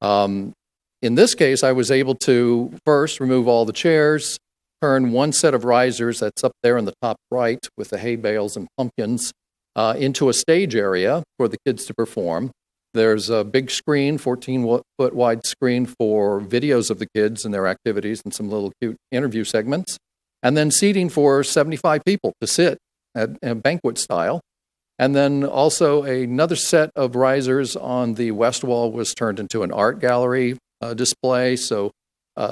In this case, I was able to first remove all the chairs, turn one set of risers that's up there in the top right with the hay bales and pumpkins into a stage area for the kids to perform. There's a big screen, 14-foot wide screen for videos of the kids and their activities and some little cute interview segments. And then seating for 75 people to sit at banquet style. And then also another set of risers on the west wall was turned into an art gallery display. So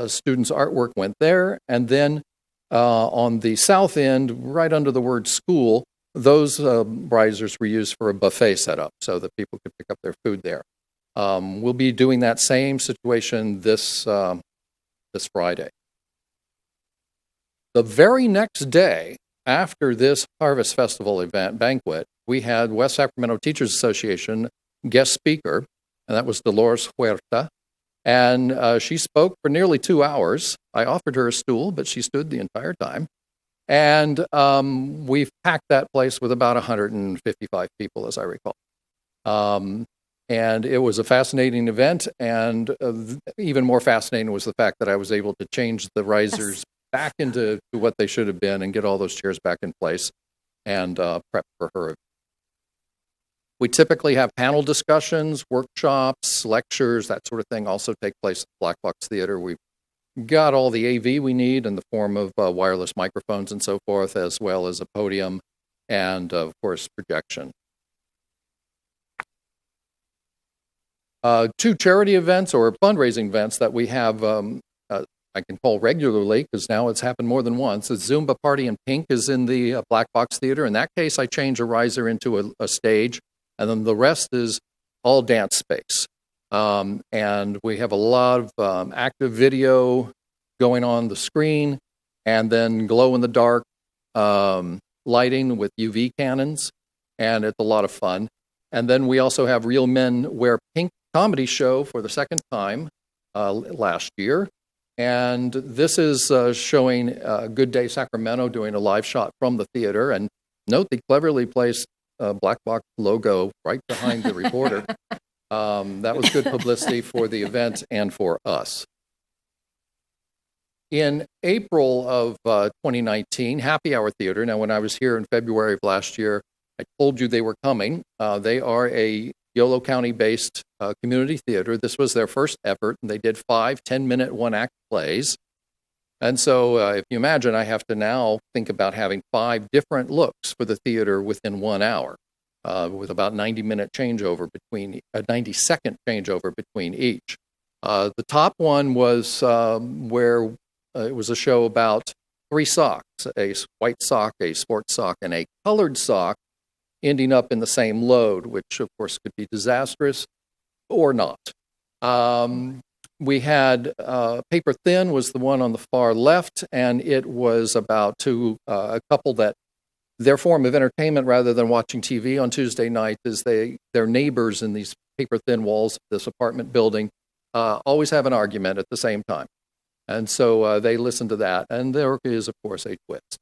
students' artwork went there. And then on the south end, right under the word school, those risers were used for a buffet setup so that people could pick up their food there. We'll be doing that same situation this Friday. The very next day after this Harvest Festival event banquet, we had West Sacramento Teachers Association guest speaker, and that was Dolores Huerta. And she spoke for nearly 2 hours. I offered her a stool, but she stood the entire time. And we've packed that place with about 155 people, as I recall. And it was a fascinating event. And even more fascinating was the fact that I was able to change the risers back into what they should have been and get all those chairs back in place and prep for her. We typically have panel discussions, workshops, lectures, that sort of thing also take place at Black Box Theater. We've got all the AV we need in the form of wireless microphones and so forth, as well as a podium and, of course, projection. 2 charity events or fundraising events that we have, I can call regularly because now it's happened more than once. The Zumba Party in Pink is in the Black Box Theater. In that case, I change a riser into a stage, and then the rest is all dance space. And we have a lot of active video going on the screen, and then glow-in-the-dark lighting with UV cannons, and it's a lot of fun. And then we also have Real Men Wear Pink comedy show for the second time last year. And this is showing Good Day Sacramento doing a live shot from the theater. And note the cleverly placed Black Box logo right behind the reporter. That was good publicity for the event and for us. In April of 2019, Happy Hour Theater, now when I was here in February of last year, I told you they were coming. They are a Yolo County-based community theater. This was their first effort, and they did 5 10-minute one-act plays. And so if you imagine, I have to now think about having 5 different looks for the theater within 1 hour, with about 90-minute changeover between, a 90-second changeover between each. The top one was where it was a show about 3 socks, a white sock, a sports sock, and a colored sock, ending up in the same load, which of course could be disastrous or not. We had Paper Thin was the one on the far left, and it was about a couple that their form of entertainment rather than watching TV on Tuesday night is their neighbors in these paper thin walls of this apartment building always have an argument at the same time. And so they listened to that, and there is, of course, a twist.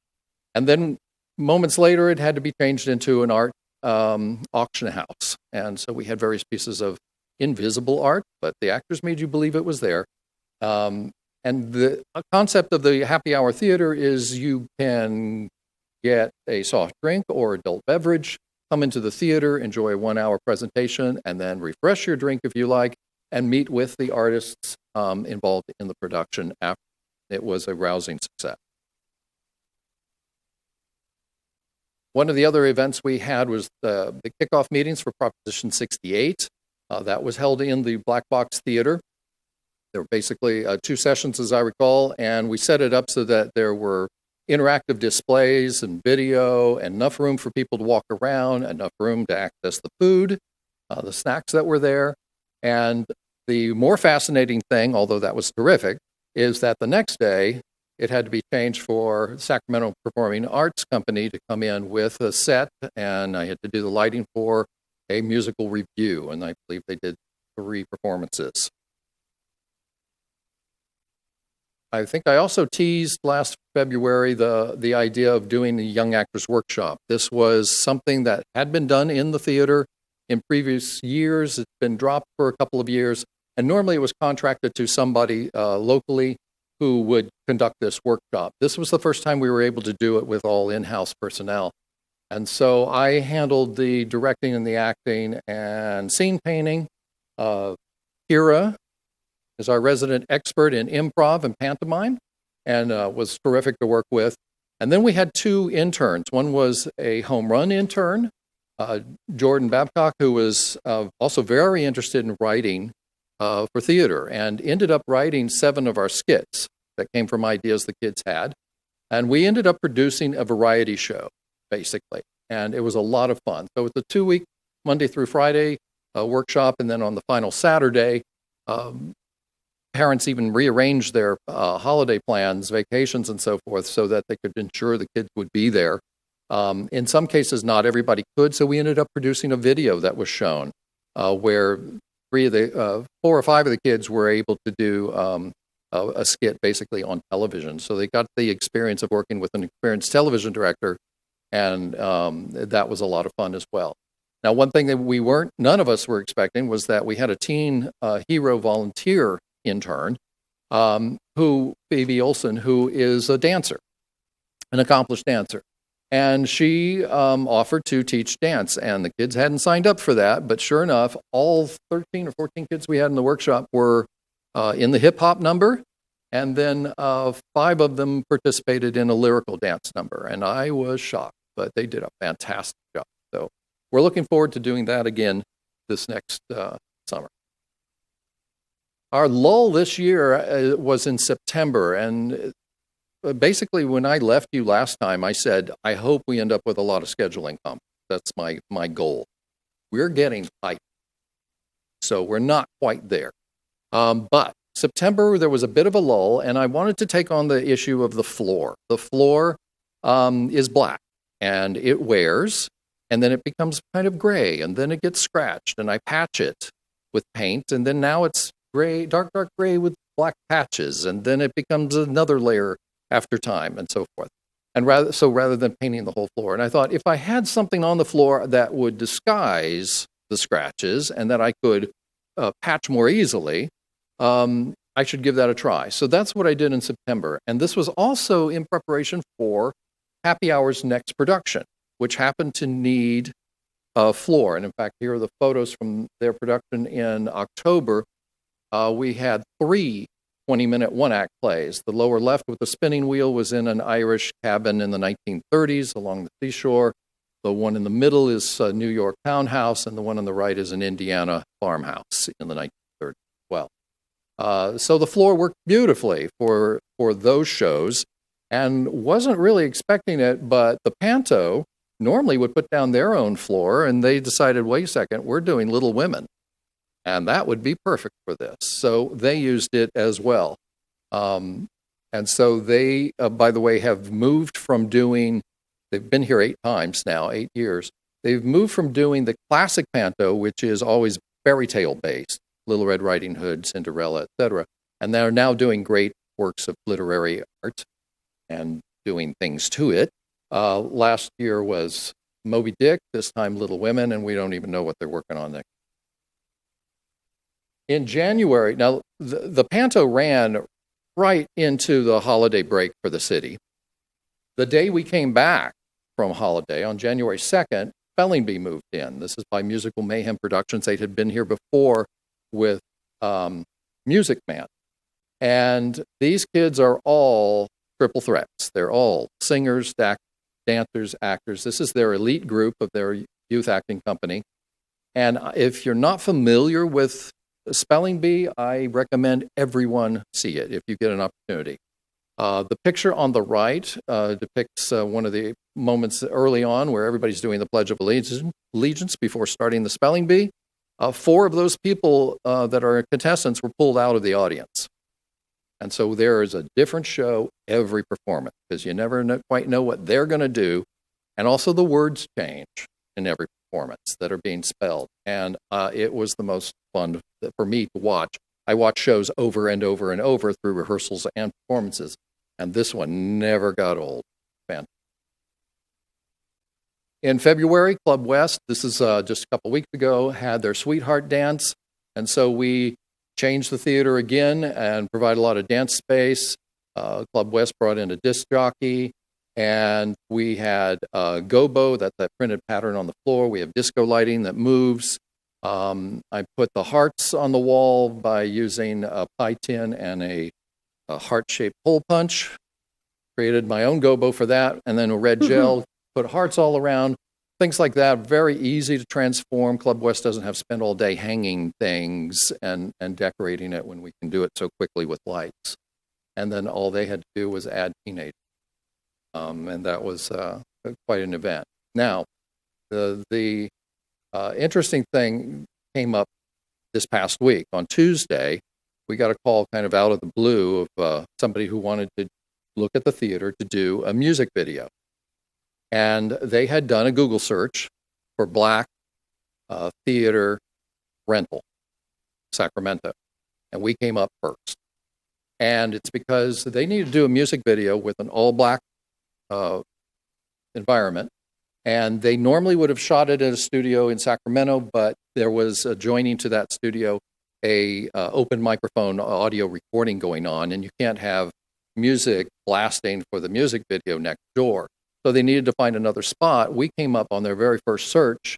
And then moments later, it had to be changed into an art auction house. And so we had various pieces of invisible art, but the actors made you believe it was there. And the concept of the happy hour theater is you can get a soft drink or adult beverage, come into the theater, enjoy a 1-hour presentation, and then refresh your drink if you like, and meet with the artists involved in the production after. It was a rousing success. One of the other events we had was the kickoff meetings for Proposition 68. That was held in the Black Box Theater. There were basically 2 sessions, as I recall, and we set it up so that there were interactive displays and video, and enough room for people to walk around, enough room to access the food, the snacks that were there. And the more fascinating thing, although that was terrific, is that the next day, it had to be changed for Sacramento Performing Arts Company to come in with a set, and I had to do the lighting for a musical review, and I believe they did 3 performances. I think I also teased last February the idea of doing the Young Actors Workshop. This was something that had been done in the theater in previous years. It's been dropped for a couple of years, and normally it was contracted to somebody locally who would conduct this workshop. This was the first time we were able to do it with all in-house personnel. And so I handled the directing and the acting and scene painting. Kira is our resident expert in improv and pantomime, and was terrific to work with. And then we had 2 interns. One was a home run intern, Jordan Babcock, who was also very interested in writing for theater and ended up writing 7 of our skits that came from ideas the kids had. And we ended up producing a variety show, basically. And it was a lot of fun. So it's a 2-week, Monday through Friday workshop. And then on the final Saturday, parents even rearranged their holiday plans, vacations, and so forth, so that they could ensure the kids would be there. In some cases, not everybody could. So we ended up producing a video that was shown where 4 or 5 of the kids were able to do a skit basically on television. So they got the experience of working with an experienced television director, and that was a lot of fun as well. Now, one thing that none of us were expecting was that we had a teen hero volunteer intern, Phoebe Olson, who is a dancer, an accomplished dancer. And she offered to teach dance, and the kids hadn't signed up for that, but sure enough, all 13 or 14 kids we had in the workshop were in the hip-hop number, and then 5 of them participated in a lyrical dance number, and I was shocked, but they did a fantastic job. So we're looking forward to doing that again this next summer. Our lull this year was in September, and basically when I left you last time, I said, I hope we end up with a lot of scheduling conflicts. That's my goal. We're getting tight, so we're not quite there. But September, there was a bit of a lull, and I wanted to take on the issue of the floor. The floor is black, and it wears, and then it becomes kind of gray, and then it gets scratched, and I patch it with paint, and then now it's gray, dark gray with black patches, and then it becomes another layer after time, and so forth. And rather than painting the whole floor, and I thought if I had something on the floor that would disguise the scratches and that I could patch more easily, I should give that a try. So that's what I did in September. And this was also in preparation for Happy Hour's next production, which happened to need a floor. And in fact, here are the photos from their production in October. We had 3 20-minute one-act plays. The lower left with the spinning wheel was in an Irish cabin in the 1930s along the seashore. The one in the middle is a New York townhouse, and the one on the right is an Indiana farmhouse in the 1930s as well. So the floor worked beautifully for those shows, and wasn't really expecting it, but the Panto normally would put down their own floor, and they decided, wait a second, we're doing Little Women, and that would be perfect for this. So they used it as well. And so they, by the way, have moved from doing, they've been here 8 times now, 8 years. They've moved from doing the classic Panto, which is always fairy tale based, Little Red Riding Hood, Cinderella, etc. And they're now doing great works of literary art and doing things to it. Last year was Moby Dick, this time Little Women, and we don't even know what they're working on next. In January, now the Panto ran right into the holiday break for the city. The day we came back from holiday, on January 2nd, Spelling Bee moved in. This is by Musical Mayhem Productions. They had been here before with Music Man. And these kids are all triple threats. They're all singers, dancers, actors. This is their elite group of their youth acting company. And if you're not familiar with Spelling Bee, I recommend everyone see it if you get an opportunity. The picture on the right depicts one of the moments early on where everybody's doing the Pledge of Allegiance before starting the Spelling Bee. 4 of those people that are contestants were pulled out of the audience. And so there is a different show every performance, because you never quite know what they're going to do. And also the words change in every performance that are being spelled. And it was the most fun for me to watch. I watch shows over and over and over through rehearsals and performances, and this one never got old. Fantastic. In February, Club West, this is just a couple weeks ago, had their Sweetheart Dance, and so we changed the theater again and provide a lot of dance space. Club West brought in a disc jockey, and we had gobo, that's that printed pattern on the floor. We have disco lighting that moves. I put the hearts on the wall by using a pie tin and a heart-shaped hole punch. Created my own gobo for that, and then a red gel, put hearts all around, things like that. Very easy to transform. Club West doesn't have to spend all day hanging things and decorating it when we can do it so quickly with lights. And then all they had to do was add teenagers. And that was quite an event. Now, the interesting thing came up this past week. On Tuesday, we got a call kind of out of the blue of somebody who wanted to look at the theater to do a music video. And they had done a Google search for Black theater rental, Sacramento. And we came up first. And it's because they needed to do a music video with an all-Black environment. And they normally would have shot it at a studio in Sacramento, but there was adjoining to that studio a open microphone audio recording going on, and you can't have music blasting for the music video next door. So they needed to find another spot. We came up on their very first search,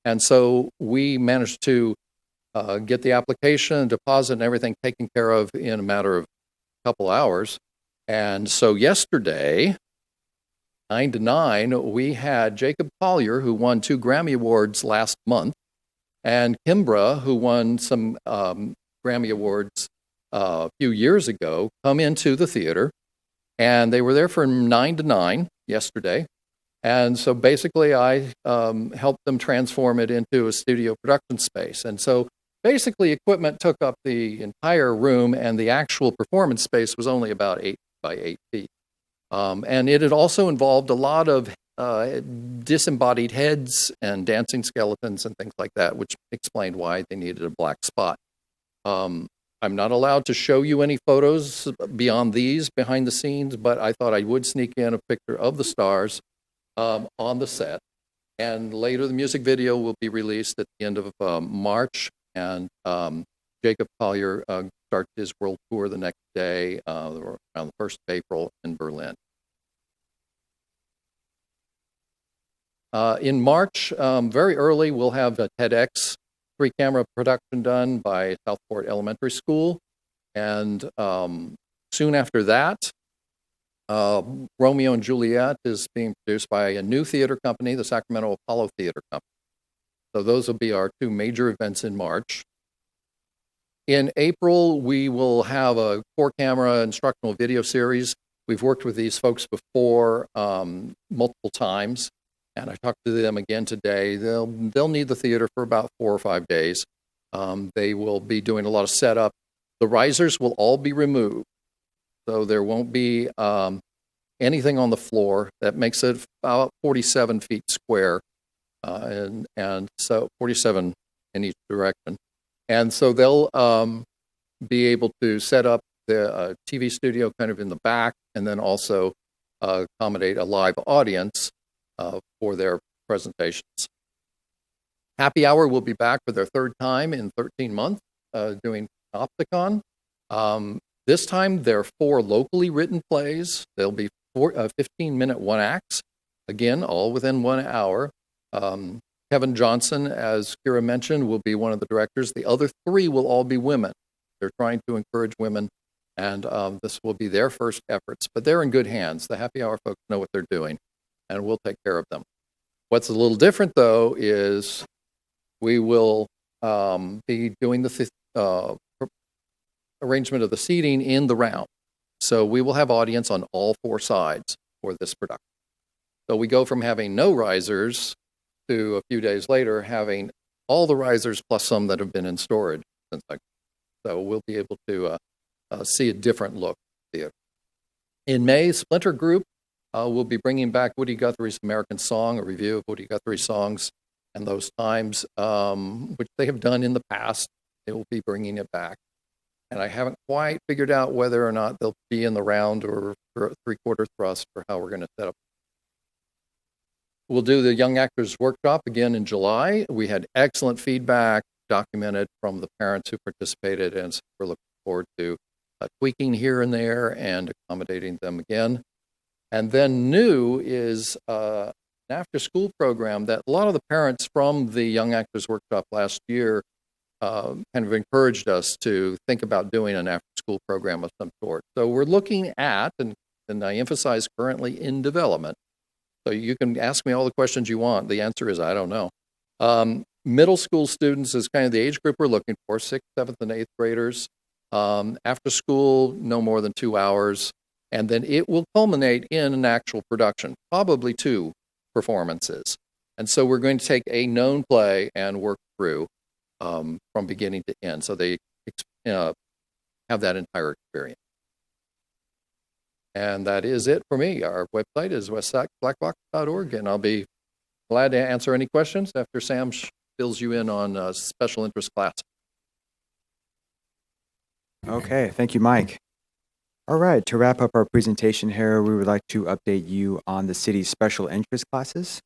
and so we managed to get the application, deposit, and everything taken care of in a matter of a couple hours. And so yesterday, 9 to 9, we had Jacob Collier, who won 2 Grammy Awards last month, and Kimbra, who won some Grammy Awards a few years ago, come into the theater. And they were there from 9 to 9 yesterday. And so basically I helped them transform it into a studio production space. And so basically equipment took up the entire room, and the actual performance space was only about 8 by 8 feet. And it had also involved a lot of disembodied heads and dancing skeletons and things like that, which explained why they needed a black spot. I'm not allowed to show you any photos beyond these behind the scenes, but I thought I would sneak in a picture of the stars on the set. And later the music video will be released at the end of March, and Jacob Collier starts his world tour the next day, around the 1st of April in Berlin. In March, very early, we'll have a TEDx 3-camera production done by Southport Elementary School. And soon after that, Romeo and Juliet is being produced by a new theater company, the Sacramento Apollo Theater Company. So those will be our 2 major events in March. In April, we will have a 4-camera instructional video series. We've worked with these folks before multiple times, and I talked to them again today. They'll need the theater for about 4 or 5 days. They will be doing a lot of setup. The risers will all be removed, so there won't be anything on the floor. That makes it about 47 feet square, and so 47 in each direction. And so they'll be able to set up the TV studio kind of in the back, and then also accommodate a live audience for their presentations. Happy Hour will be back for their 3rd time in 13 months doing Opticon. This time there are 4 locally written plays. There'll be 15-minute one-acts, again, all within 1 hour. Kevin Johnson, as Kira mentioned, will be one of the directors. The other 3 will all be women. They're trying to encourage women, and this will be their first efforts. But they're in good hands. The Happy Hour folks know what they're doing, and we'll take care of them. What's a little different, though, is we will be doing the arrangement of the seating in the round. So we will have audience on all 4 sides for this production. So we go from having no risers to a few days later having all the risers plus some that have been in storage since so we'll be able to see a different look theater. In May, Splinter Group will be bringing back Woody Guthrie's American Song, a review of Woody Guthrie's songs and those times, which they have done in the past. They will be bringing it back. And I haven't quite figured out whether or not they'll be in the round or 3/4 thrust or how we're going to set up. We'll do the Young Actors Workshop again in July. We had excellent feedback documented from the parents who participated, and so we're looking forward to tweaking here and there and accommodating them again. And then new is an after-school program that a lot of the parents from the Young Actors Workshop last year kind of encouraged us to think about doing an after-school program of some sort. So we're looking at, and I emphasize currently in development, so you can ask me all the questions you want. The answer is I don't know. Middle school students is kind of the age group we're looking for, 6th, 7th, and 8th graders. After school, no more than 2 hours. And then it will culminate in an actual production, probably 2 performances. And so we're going to take a known play and work through from beginning to end. So they have that entire experience. And that is it for me. Our website is westsacblackbox.org, and I'll be glad to answer any questions after Sam fills you in on special interest class. Okay, thank you, Mike. All right, to wrap up our presentation here, we would like to update you on the city's special interest classes.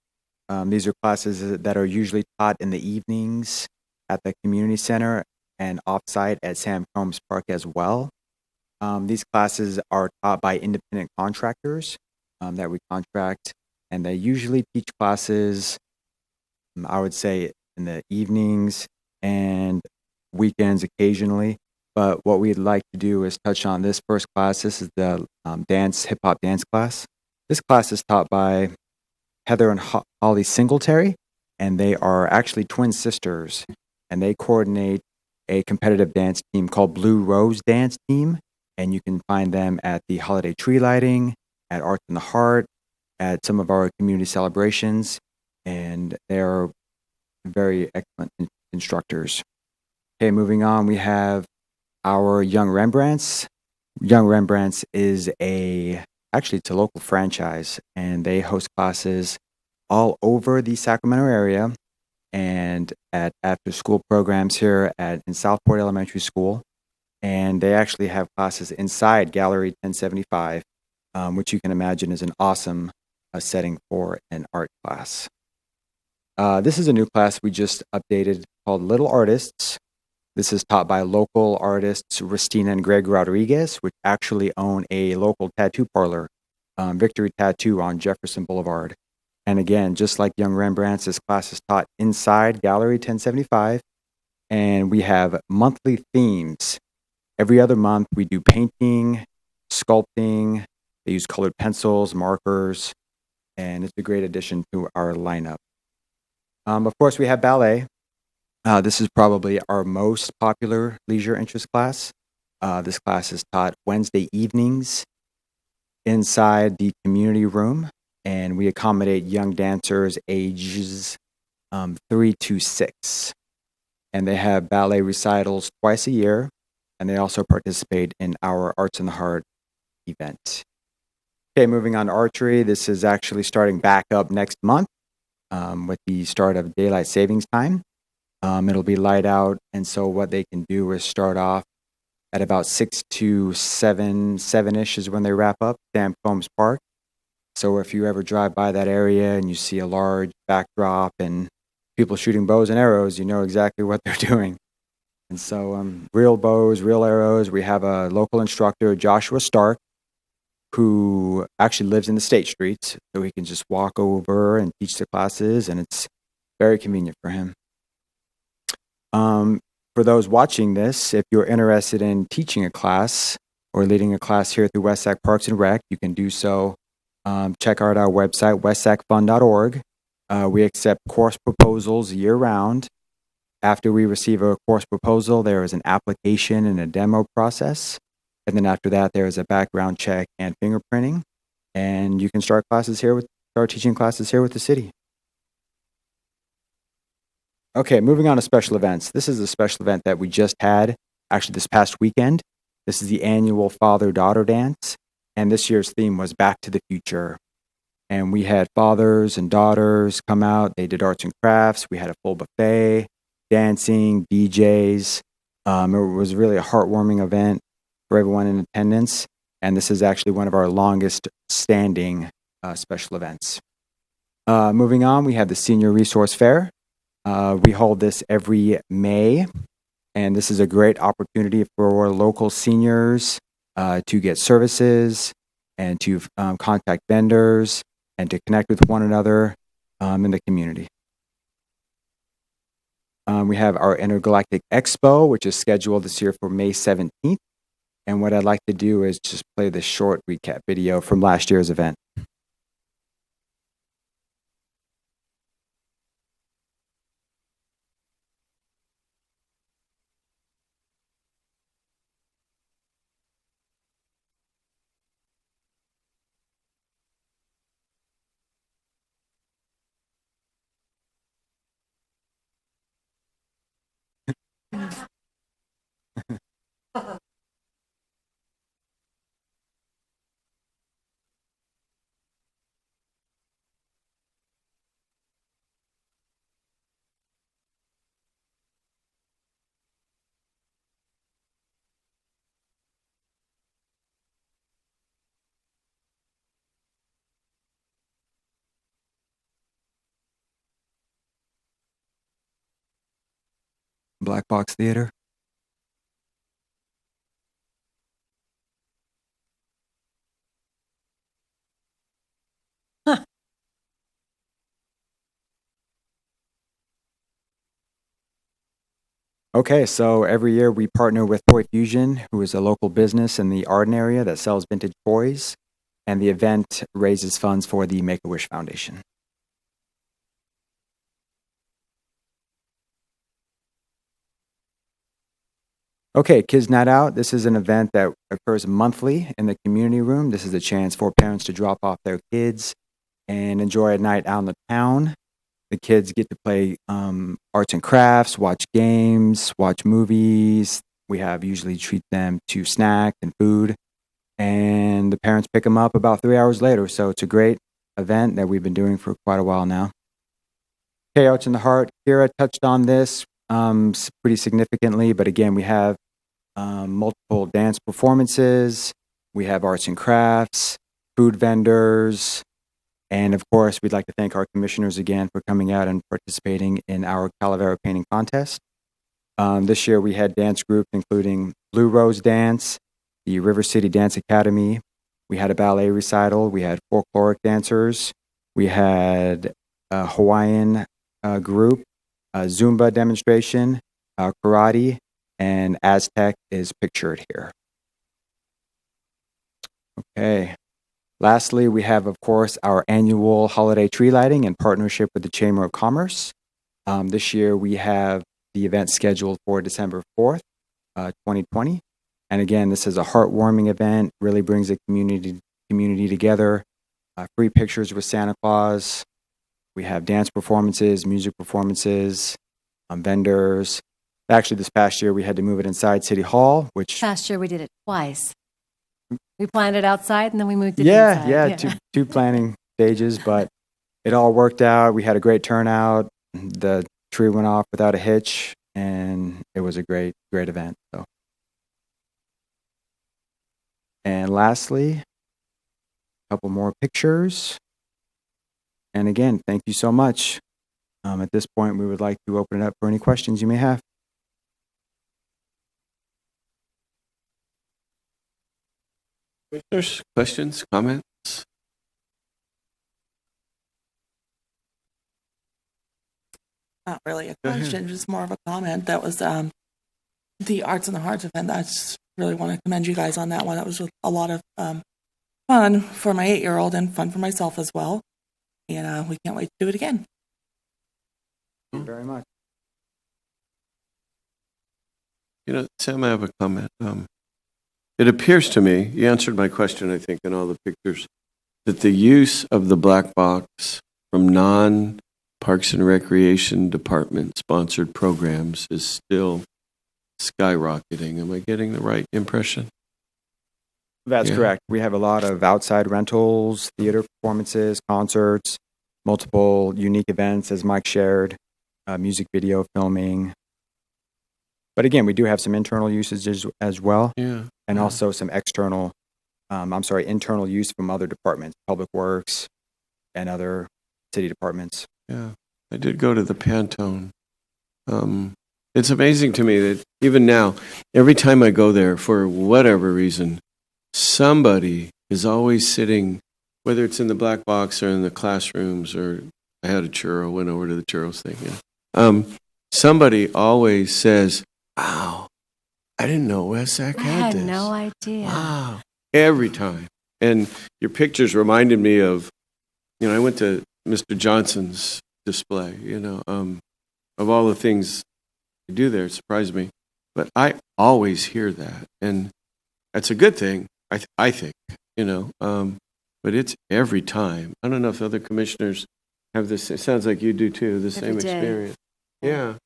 These are classes that are usually taught in the evenings at the community center and offsite at Sam Combs Park as well. These classes are taught by independent contractors that we contract, and they usually teach classes, I would say, in the evenings and weekends occasionally. But what we'd like to do is touch on this first class. This is the hip-hop dance class. This class is taught by Heather and Holly Singletary, and they are actually twin sisters, and they coordinate a competitive dance team called Blue Rose Dance Team. And you can find them at the holiday tree lighting, at Arts in the Heart, at some of our community celebrations, and they're very excellent instructors. Okay, moving on, we have our Young Rembrandts. Young Rembrandts is actually it's a local franchise, and they host classes all over the Sacramento area and at after-school programs here in Southport Elementary School. And they actually have classes inside Gallery 1075, which you can imagine is an awesome setting for an art class. This is a new class we just updated called Little Artists. This is taught by local artists Ristina and Greg Rodriguez, which actually own a local tattoo parlor, Victory Tattoo on Jefferson Boulevard. And again, just like Young Rembrandts, this class is taught inside Gallery 1075. And we have monthly themes. Every other month, we do painting, sculpting. They use colored pencils, markers, and it's a great addition to our lineup. Of course, we have ballet. This is probably our most popular leisure interest class. This class is taught Wednesday evenings inside the community room, and we accommodate young dancers ages 3 to 6. And they have ballet recitals twice a year, and they also participate in our Arts in the Heart event. Okay, moving on to archery. This is actually starting back up next month with the start of daylight savings time. It'll be light out, and so what they can do is start off at about 6 to 7-ish is when they wrap up, Sam Combs Park. So if you ever drive by that area and you see a large backdrop and people shooting bows and arrows, you know exactly what they're doing. And so real bows, real arrows. We have a local instructor, Joshua Stark, who actually lives in the State Street, so he can just walk over and teach the classes, and it's very convenient for him. For those watching this, if you're interested in teaching a class or leading a class here through West Sac Parks and Rec, you can do so. Check out our website, westsacfund.org. We accept course proposals year-round. After we receive a course proposal, there is an application and a demo process. And then after that, there is a background check and fingerprinting. And you can start teaching classes here with the city. Okay, moving on to special events. This is a special event that we just had, actually this past weekend. This is the annual Father-Daughter Dance, and this year's theme was Back to the Future. And we had fathers and daughters come out. They did arts and crafts. We had a full buffet, dancing, DJs. It was really a heartwarming event for everyone in attendance, and this is actually one of our longest standing special events. Moving on, we have the Senior Resource Fair. We hold this every May, and this is a great opportunity for local seniors to get services and to contact vendors and to connect with one another in the community. We have our Intergalactic Expo, which is scheduled this year for May 17th. And what I'd like to do is just play this short recap video from last year's event. Black Box Theater. Okay, so every year we partner with Toy Fusion, who is a local business in the Arden area that sells vintage toys, and the event raises funds for the Make-A-Wish Foundation. Okay, Kids Night Out. This is an event that occurs monthly in the community room. This is a chance for parents to drop off their kids and enjoy a night out in the town. The kids get to play arts and crafts, watch games, watch movies. We usually treat them to snacks and food, and the parents pick them up about 3 hours later. So it's a great event that we've been doing for quite a while now. Okay, Arts in the Heart. Kira touched on this pretty significantly, but again, we have multiple dance performances. We have arts and crafts, food vendors, and of course, we'd like to thank our commissioners again for coming out and participating in our Calavera painting contest. This year we had dance groups including Blue Rose Dance, the River City Dance Academy. We had a ballet recital. We had folkloric dancers. We had a Hawaiian group, a Zumba demonstration, karate, and Aztec is pictured here. Okay. Lastly, we have, of course, our annual holiday tree lighting in partnership with the Chamber of Commerce. This year, we have the event scheduled for December 4th, 2020. And again, this is a heartwarming event, really brings the community together. Free pictures with Santa Claus. We have dance performances, music performances, vendors. Actually, this past year, we had to move it inside City Hall, which... Last year, we did it twice. We planned it outside, and then we moved it inside. Yeah, two planning stages, but it all worked out. We had a great turnout. The tree went off without a hitch, and it was a great event. So, and lastly, a couple more pictures. And again, thank you so much. At this point, we would like to open it up for any questions you may have. Commissioners, questions, comments? Not really a Go ahead. question, just more of a comment. That was the Arts and the Hearts event. I just really want to commend you guys on that one. That was a lot of fun for my 8-year-old and fun for myself as well. And we can't wait to do it again. Thank you very much. You know, Sam, I have a comment. It appears to me, you answered my question, I think, in all the pictures, that the use of the black box from non-Parks and Recreation Department sponsored programs is still skyrocketing. Am I getting the right impression? That's Yeah. correct. We have a lot of outside rentals, theater performances, concerts, multiple unique events, as Mike shared, music video filming. But again, we do have some internal usages as well, Yeah. and also some internal use from other departments, Public Works and other city departments. Yeah. I did go to the Pantone. It's amazing to me that even now, every time I go there, for whatever reason, somebody is always sitting, whether it's in the black box or in the classrooms, or I had a churro, went over to the churros thing. Yeah. Somebody always says, "Wow, I didn't know WestSac I had had this." no idea. Wow, every time. And your pictures reminded me of, I went to Mr. Johnson's display, of all the things they do there. It surprised me. But I always hear that. And that's a good thing, I think, but it's every time. I don't know if other commissioners have this. It sounds like you do too, the same day. experience. Yeah.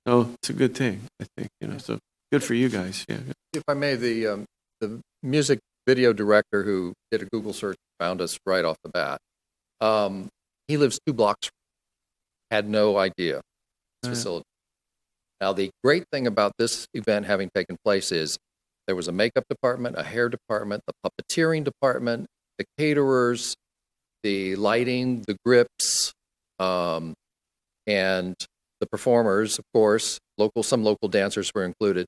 So it's a good thing, I think, so good for you guys. Yeah. If I may, the music video director who did a Google search found us right off the bat. He lives 2 blocks, had no idea this facility. Now, the great thing about this event having taken place is there was a makeup department, a hair department, the puppeteering department, the caterers, the lighting, the grips, and the performers, of course, some local dancers were included.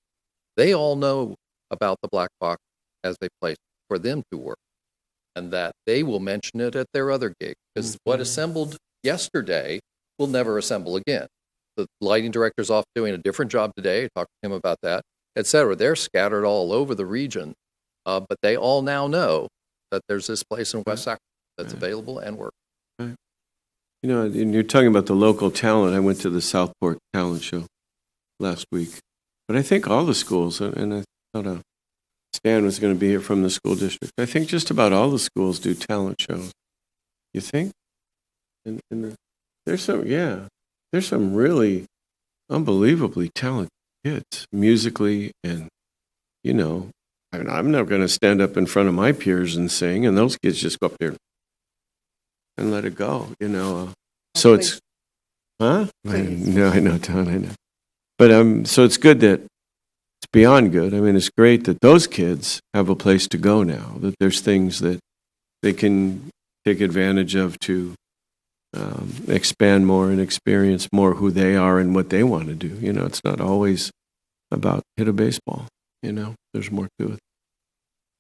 They all know about the black box as they place for them to work, and that they will mention it at their other gig, because what assembled yesterday will never assemble again. The lighting director's off doing a different job today. I talked to him about that, et cetera. They're scattered all over the region, but they all now know that there's this place in West Sacramento that's available and works. Right. And you're talking about the local talent. I went to the Southport Talent Show last week. But I think all the schools, and I thought Stan was going to be here from the school district, I think just about all the schools do talent shows. You think? There's some really unbelievably talented kids, musically, and, I'm not going to stand up in front of my peers and sing, and those kids just go up there and let it go, So it's, huh? I know, Tom, I know. But so it's good that, it's beyond good. I mean, it's great that those kids have a place to go now, that there's things that they can take advantage of to expand more and experience more who they are and what they want to do. It's not always about hit a baseball, there's more to it.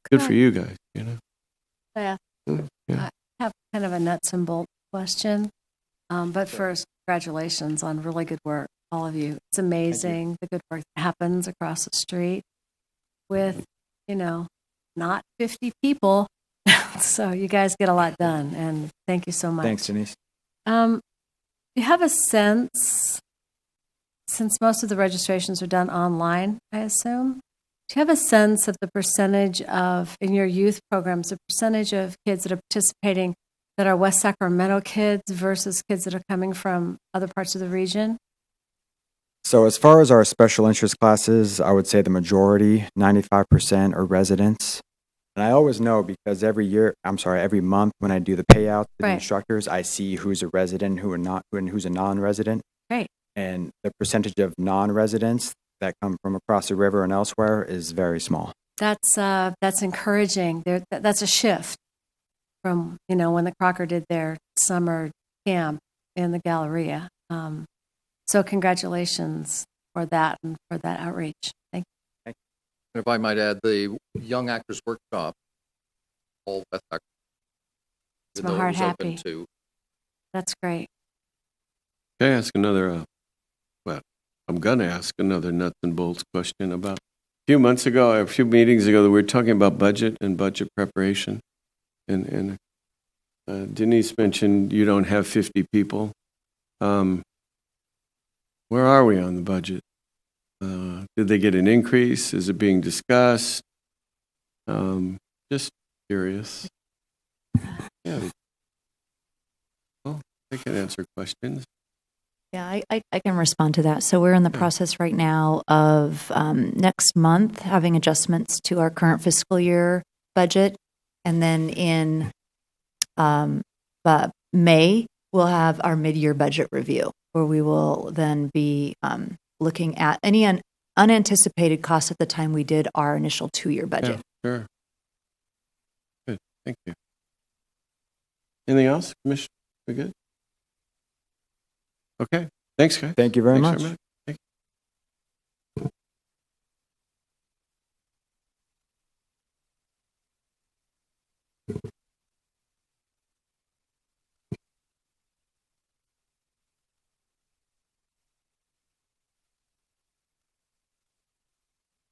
Good for you guys, Yeah. Yeah. I have kind of a nuts and bolts question. But first, congratulations on really good work, all of you. It's amazing the good work that happens across the street with, not 50 people. So you guys get a lot done, and thank you so much. Thanks, Denise. You have a sense, since most of the registrations are done online, I assume, do you have a sense of the percentage of, in your youth programs, the percentage of kids that are participating that are West Sacramento kids versus kids that are coming from other parts of the region? So as far as our special interest classes, I would say the majority, 95%, are residents. And I always know because every month when I do the payout to the Right. instructors, I see who's a resident, and who's a non-resident. Great. And the percentage of non-residents that come from across the river and elsewhere is very small. That's encouraging. That's a shift from, when the Crocker did their summer camp in the Galleria. So congratulations for that and for that outreach. Thank you. If I might add, the Young Actors Workshop, all West Sacramento, It's even my though it heart was open happy. to. That's great. Can I ask another, I'm going to ask another nuts and bolts question about, a few meetings ago, we were talking about budget and budget preparation. And Denise mentioned you don't have 50 people. Where are we on the budget? Did they get an increase? Is it being discussed? Just curious. Yeah. Well, they can answer questions. Yeah, I can respond to that. So we're in the process right now of next month having adjustments to our current fiscal year budget. And then in May, we'll have our mid-year budget review, where we will then be looking at any unanticipated costs at the time we did our initial 2-year budget. Yeah, sure. Good, thank you. Anything else, Commissioner? We good? Okay, thanks, guys. Thank you very Thanks much. Thank you.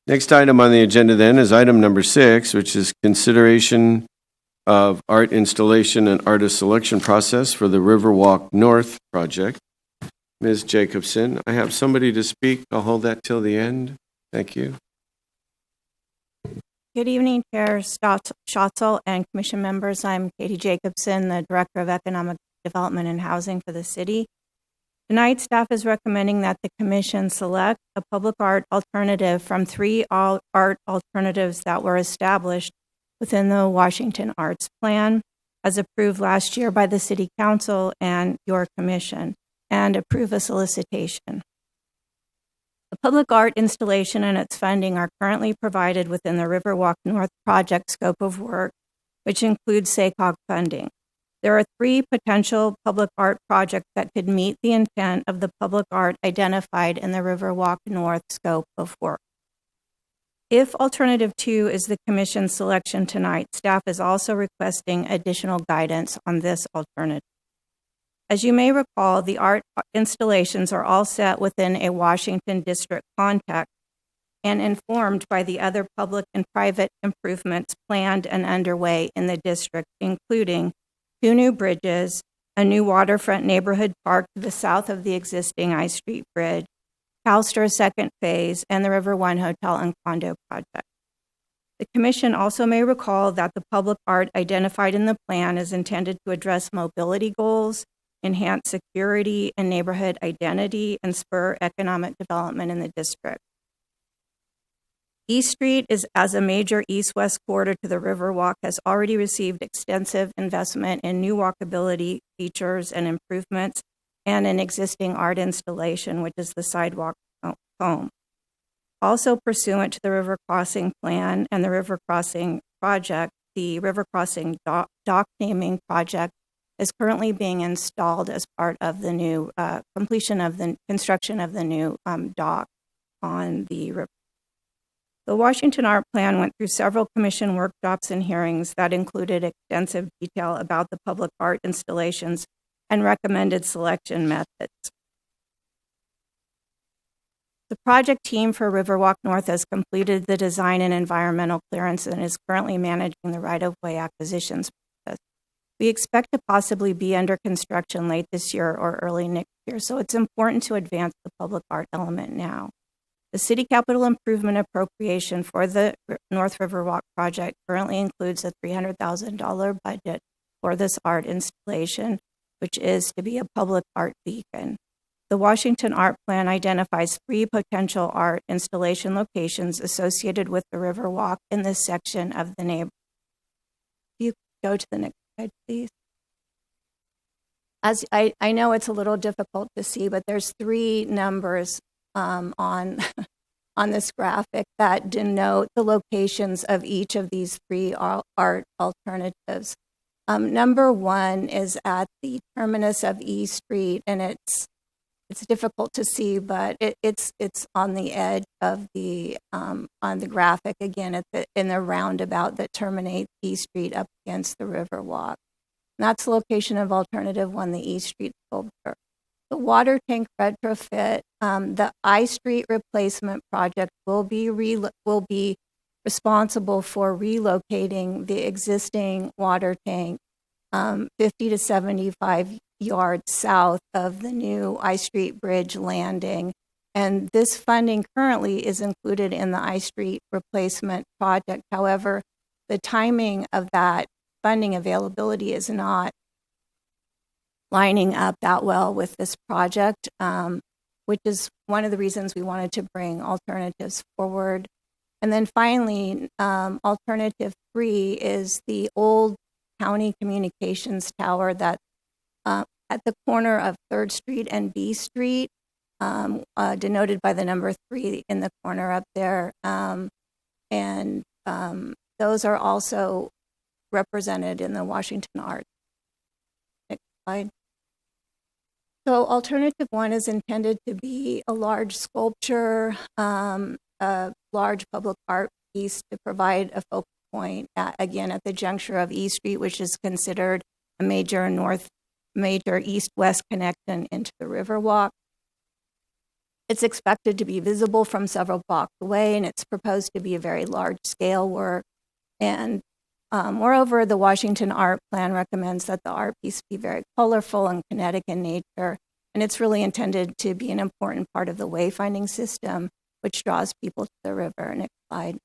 Next item on the agenda then is item number 6, which is consideration of art installation and artist selection process for the Riverwalk North project. Ms. Jacobson, I have somebody to speak. I'll hold that till the end. Thank you. Good evening, Chair Schatzel and Commission members. I'm Katie Jacobson, the Director of Economic Development and Housing for the city. Tonight, staff is recommending that the Commission select a public art alternative from 3 art alternatives that were established within the Washington Arts Plan, as approved last year by the City Council and your Commission, and approve a solicitation. The public art installation and its funding are currently provided within the Riverwalk North project scope of work, which includes SACOG funding. There are 3 potential public art projects that could meet the intent of the public art identified in the Riverwalk North scope of work. If alternative 2 is the Commission's selection tonight, staff is also requesting additional guidance on this alternative. As you may recall, the art installations are all set within a Washington District context and informed by the other public and private improvements planned and underway in the district, including 2 new bridges, a new waterfront neighborhood park to the south of the existing I Street Bridge, CalSTR's second phase, and the River One Hotel and Condo project. The Commission also may recall that the public art identified in the plan is intended to address mobility goals, enhance security and neighborhood identity, and spur economic development in the district. East Street as a major east-west corridor to the Riverwalk has already received extensive investment in new walkability features and improvements and an existing art installation, which is the sidewalk foam. Also pursuant to the River Crossing Plan and the River Crossing Project, the River Crossing dock naming project is currently being installed as part of the new completion of the construction of the new dock on the river. The Washington Art Plan went through several Commission workshops and hearings that included extensive detail about the public art installations and recommended selection methods. The project team for Riverwalk North has completed the design and environmental clearance and is currently managing the right-of-way acquisitions process. We expect to possibly be under construction late this year or early next year, so it's important to advance the public art element now. The city capital improvement appropriation for the North Riverwalk project currently includes a $300,000 budget for this art installation, which is to be a public art beacon. The Washington Art Plan identifies 3 potential art installation locations associated with the Riverwalk in this section of the neighborhood. If you go to the next slide, please. As I know it's a little difficult to see, but there's 3 numbers on this graphic that denote the locations of each of these 3 art alternatives. Number 1 is at the terminus of E Street, and it's difficult to see, but it's on the edge of the on the graphic again in the roundabout that terminates E Street up against the Riverwalk. And that's the location of alternative 1, the E Street sculpture. The water tank retrofit, the I Street replacement project will be responsible for relocating the existing water tank 50 to 75 yards south of the new I Street Bridge landing. And this funding currently is included in the I Street replacement project. However, the timing of that funding availability is not lining up that well with this project, which is one of the reasons we wanted to bring alternatives forward. And then finally, alternative 3 is the old county communications tower that at the corner of 3rd Street and B Street, denoted by the number 3 in the corner up there. And those are also represented in the Washington Art. Next slide. So alternative 1 is intended to be a large sculpture, a large public art piece to provide a focal point, again, at the juncture of E Street, which is considered a major east-west connection into the Riverwalk. It's expected to be visible from several blocks away, and it's proposed to be a very large-scale work. And moreover, the Washington Art Plan recommends that the art piece be very colorful and kinetic in nature, and it's really intended to be an important part of the wayfinding system, which draws people to the river. Next slide.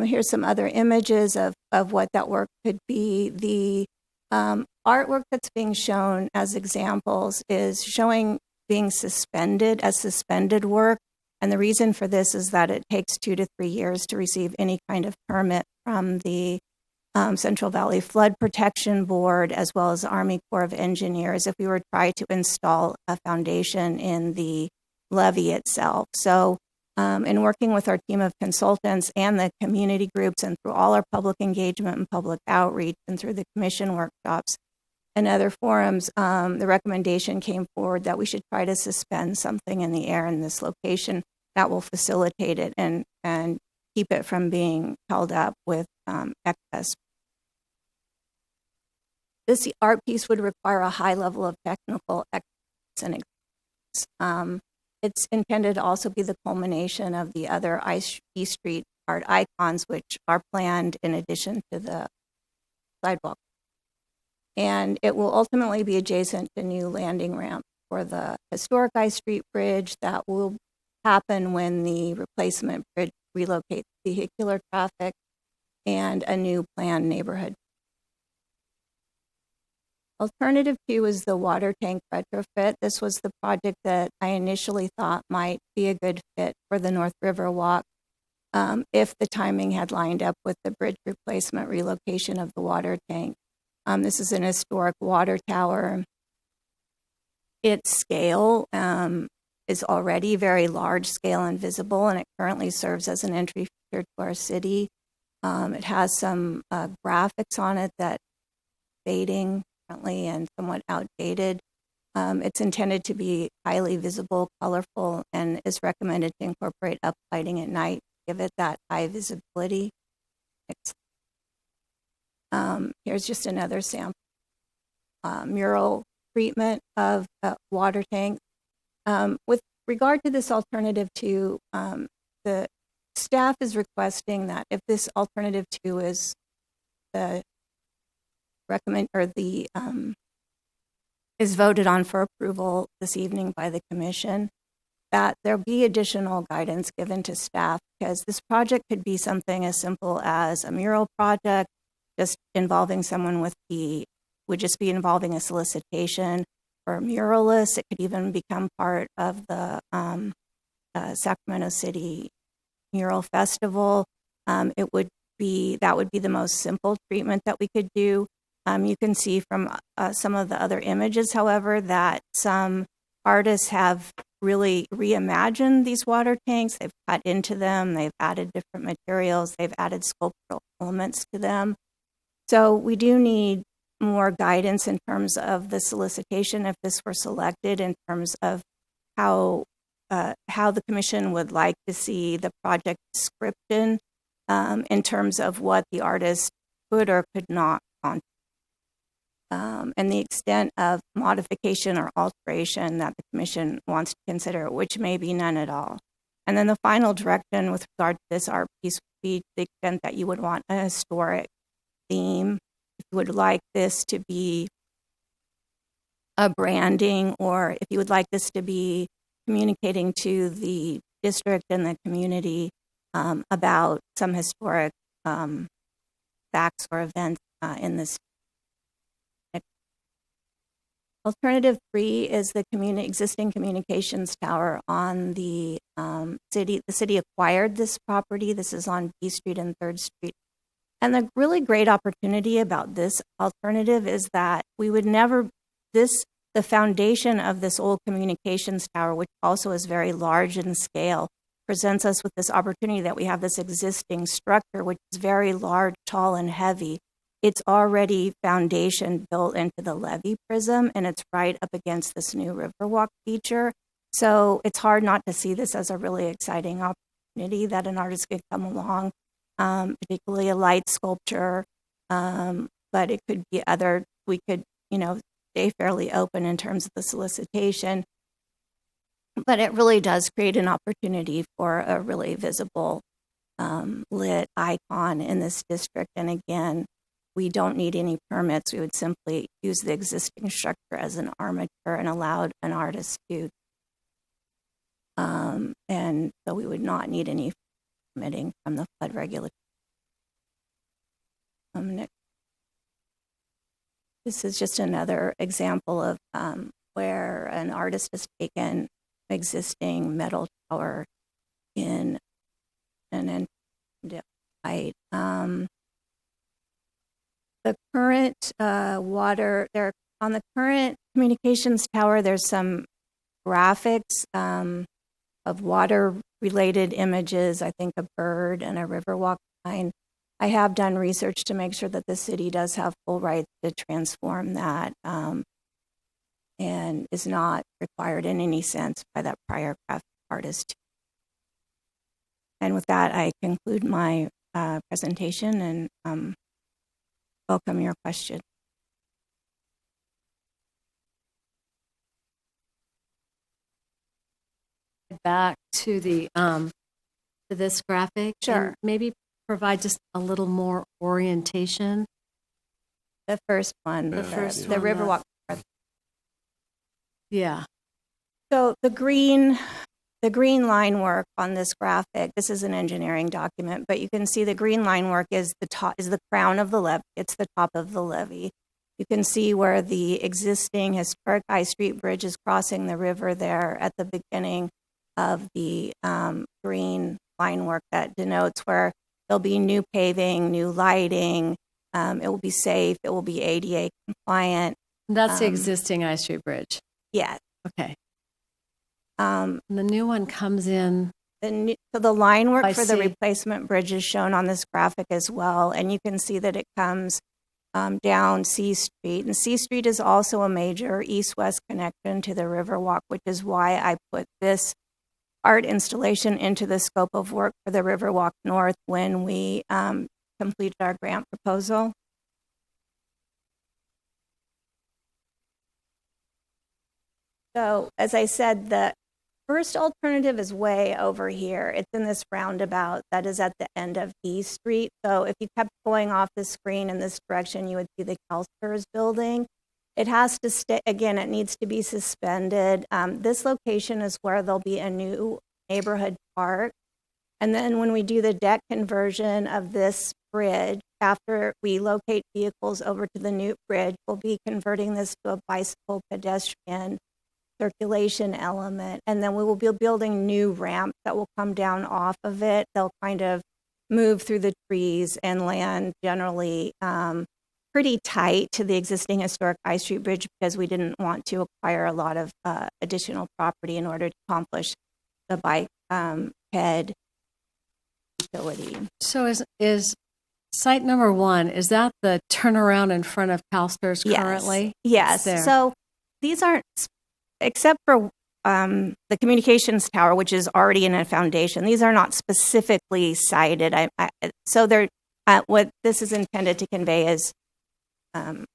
Here's some other images of what that work could be. The artwork that's being shown as examples is showing being suspended as suspended work. And the reason for this is that it takes 2 to 3 years to receive any kind of permit from the Central Valley Flood Protection Board, as well as the Army Corps of Engineers, if we were to try to install a foundation in the levee itself. So in working with our team of consultants and the community groups and through all our public engagement and public outreach and through the commission workshops and other forums, the recommendation came forward that we should try to suspend something in the air in this location that will facilitate it and keep it from being held up with excess. This art piece would require a high level of technical excellence and experience. It's intended to also be the culmination of the other E Street art icons, which are planned in addition to the sidewalk. And it will ultimately be adjacent to new landing ramp for the historic I Street Bridge that will happen when the replacement bridge relocates vehicular traffic and a new planned neighborhood. Alternative 2 is the water tank retrofit. This was the project that I initially thought might be a good fit for the North River Walk if the timing had lined up with the bridge replacement relocation of the water tank. This is an historic water tower. Its scale is already very large scale and visible, and it currently serves as an entry feature to our city. It has some graphics on it that fading currently and somewhat outdated. It's intended to be highly visible, colorful, and is recommended to incorporate uplighting at night, give it that high visibility. Here's just another sample. mural treatment of water tanks. With regard to this alternative two, the staff is requesting that if this alternative two is the is voted on for approval this evening by the commission, that there be additional guidance given to staff, because this project could be something as simple as a mural project, just involving someone would just be involving a solicitation for a muralist. It could even become part of the Sacramento City Mural Festival. That would be the most simple treatment that we could do. You can see from some of the other images, however, that some artists have really reimagined these water tanks. They've cut into them, they've added different materials, they've added sculptural elements to them. So we do need more guidance in terms of the solicitation, if this were selected, in terms of how the commission would like to see the project description, in terms of what the artist could or could not contribute. And the extent of modification or alteration that the commission wants to consider, which may be none at all. And then the final direction with regard to this art piece would be the extent that you would want a historic theme, if you would like this to be a branding, or if you would like this to be communicating to the district and the community about some historic facts or events in this. Alternative 3 is the existing communications tower on the city. The city acquired this property. This is on B Street and 3rd Street. And the really great opportunity about this alternative is that we would never, the foundation of this old communications tower, which also is very large in scale, presents us with this opportunity that we have this existing structure, which is very large, tall, and heavy. It's already foundation built into the levee prism, and it's right up against this new Riverwalk feature. So it's hard not to see this as a really exciting opportunity that an artist could come along, particularly a light sculpture, but it could be we could, stay fairly open in terms of the solicitation. But it really does create an opportunity for a really visible lit icon in this district. And again, we don't need any permits. We would simply use the existing structure as an armature and allow an artist to, and so we would not need any permitting from the flood regulatory. Next. This is just another example of where an artist has taken existing metal tower in an height. The current on the current communications tower, there's some graphics of water-related images, I think a bird and a riverwalk sign. I have done research to make sure that the city does have full rights to transform that and is not required in any sense by that prior graphic artist. And with that, I conclude my presentation and welcome your question. Back to the to this graphic. Sure. And maybe provide just a little more orientation. The first one, the Riverwalk. Yeah. So the green line work on this graphic, this is an engineering document, but you can see the green line work is the crown of the levee. It's the top of the levee. You can see where the existing historic High Street Bridge is crossing the river there at the beginning of the green line work that denotes where there'll be new paving, new lighting. It will be safe. It will be ADA compliant. That's the existing High Street Bridge. Yes. Okay. The new one comes in. So the line work for the replacement bridge is shown on this graphic as well, and you can see that it comes down C Street. And C Street is also a major east-west connection to the Riverwalk, which is why I put this art installation into the scope of work for the Riverwalk North when we completed our grant proposal. So, as I said, the first alternative is way over here. It's in this roundabout that is at the end of E Street. So if you kept going off the screen in this direction, you would see the CalSTRS building. It has to stay, again, it needs to be suspended. This location is where there'll be a new neighborhood park. And then when we do the deck conversion of this bridge, after we locate vehicles over to the new bridge, we'll be converting this to a bicycle pedestrian circulation element. And then we will be building new ramps that will come down off of it. They'll kind of move through the trees and land generally pretty tight to the existing historic I Street Bridge because we didn't want to acquire a lot of additional property in order to accomplish the bike ped utility. So is site number 1, is that the turnaround in front of CalSTRS currently? Yes. So these aren't, except for the communications tower, which is already in a foundation, these are not specifically cited. So they're, what this is intended to convey is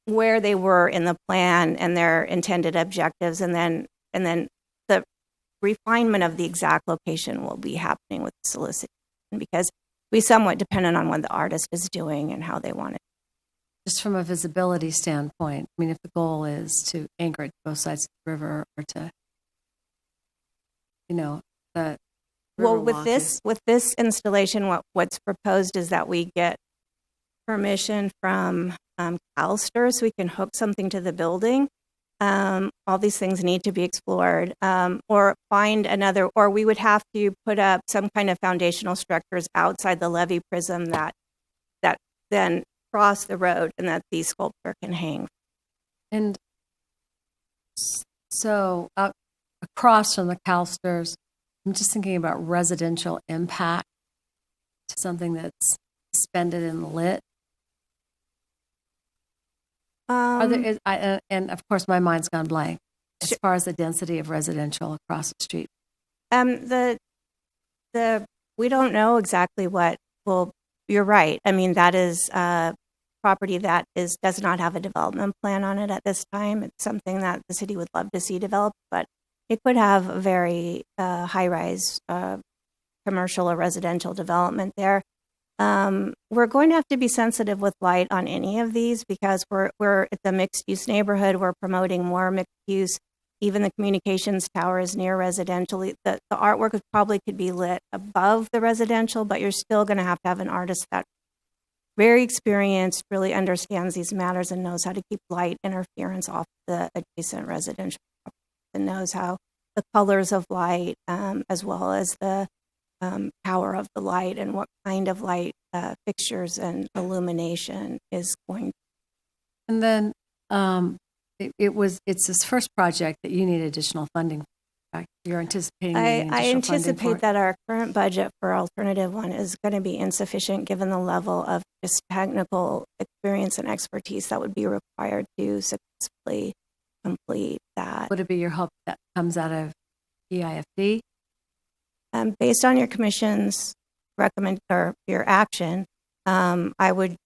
where they were in the plan and their intended objectives, and then the refinement of the exact location will be happening with the solicitation, because we somewhat dependent on what the artist is doing and how they want it. Just from a visibility standpoint, I mean, if the goal is to anchor it to both sides of the river, or to, the well, with this installation, what's proposed is that we get permission from CalSTRS so we can hook something to the building. All these things need to be explored, or find another, or we would have to put up some kind of foundational structures outside the levee prism that then cross the road and that the sculpture can hang. And so across from the CalSTRS, I'm just thinking about residential impact to something that's suspended and lit. And of course, my mind's gone blank as far as the density of residential across the street. We don't know exactly what. Well, you're right. I mean, that is property that does not have a development plan on it at this time. It's something that the city would love to see developed, but it could have a very high-rise commercial or residential development there. We're going to have to be sensitive with light on any of these because we're at the mixed-use neighborhood. We're promoting more mixed use. Even the communications tower is near residential. The artwork probably could be lit above the residential, but you're still going to have an artist that very experienced, really understands these matters and knows how to keep light interference off the adjacent residential and knows how the colors of light, as well as the power of the light and what kind of light fixtures and illumination is going to. And then it's this first project that you need additional funding for. You're anticipating needing additional I funding for anticipate it? that our current budget for alternative one is going to be insufficient given the level of just technical experience and expertise that would be required to successfully complete that. Would it be your hope that comes out of EIFD? Based on your commission's your action, I would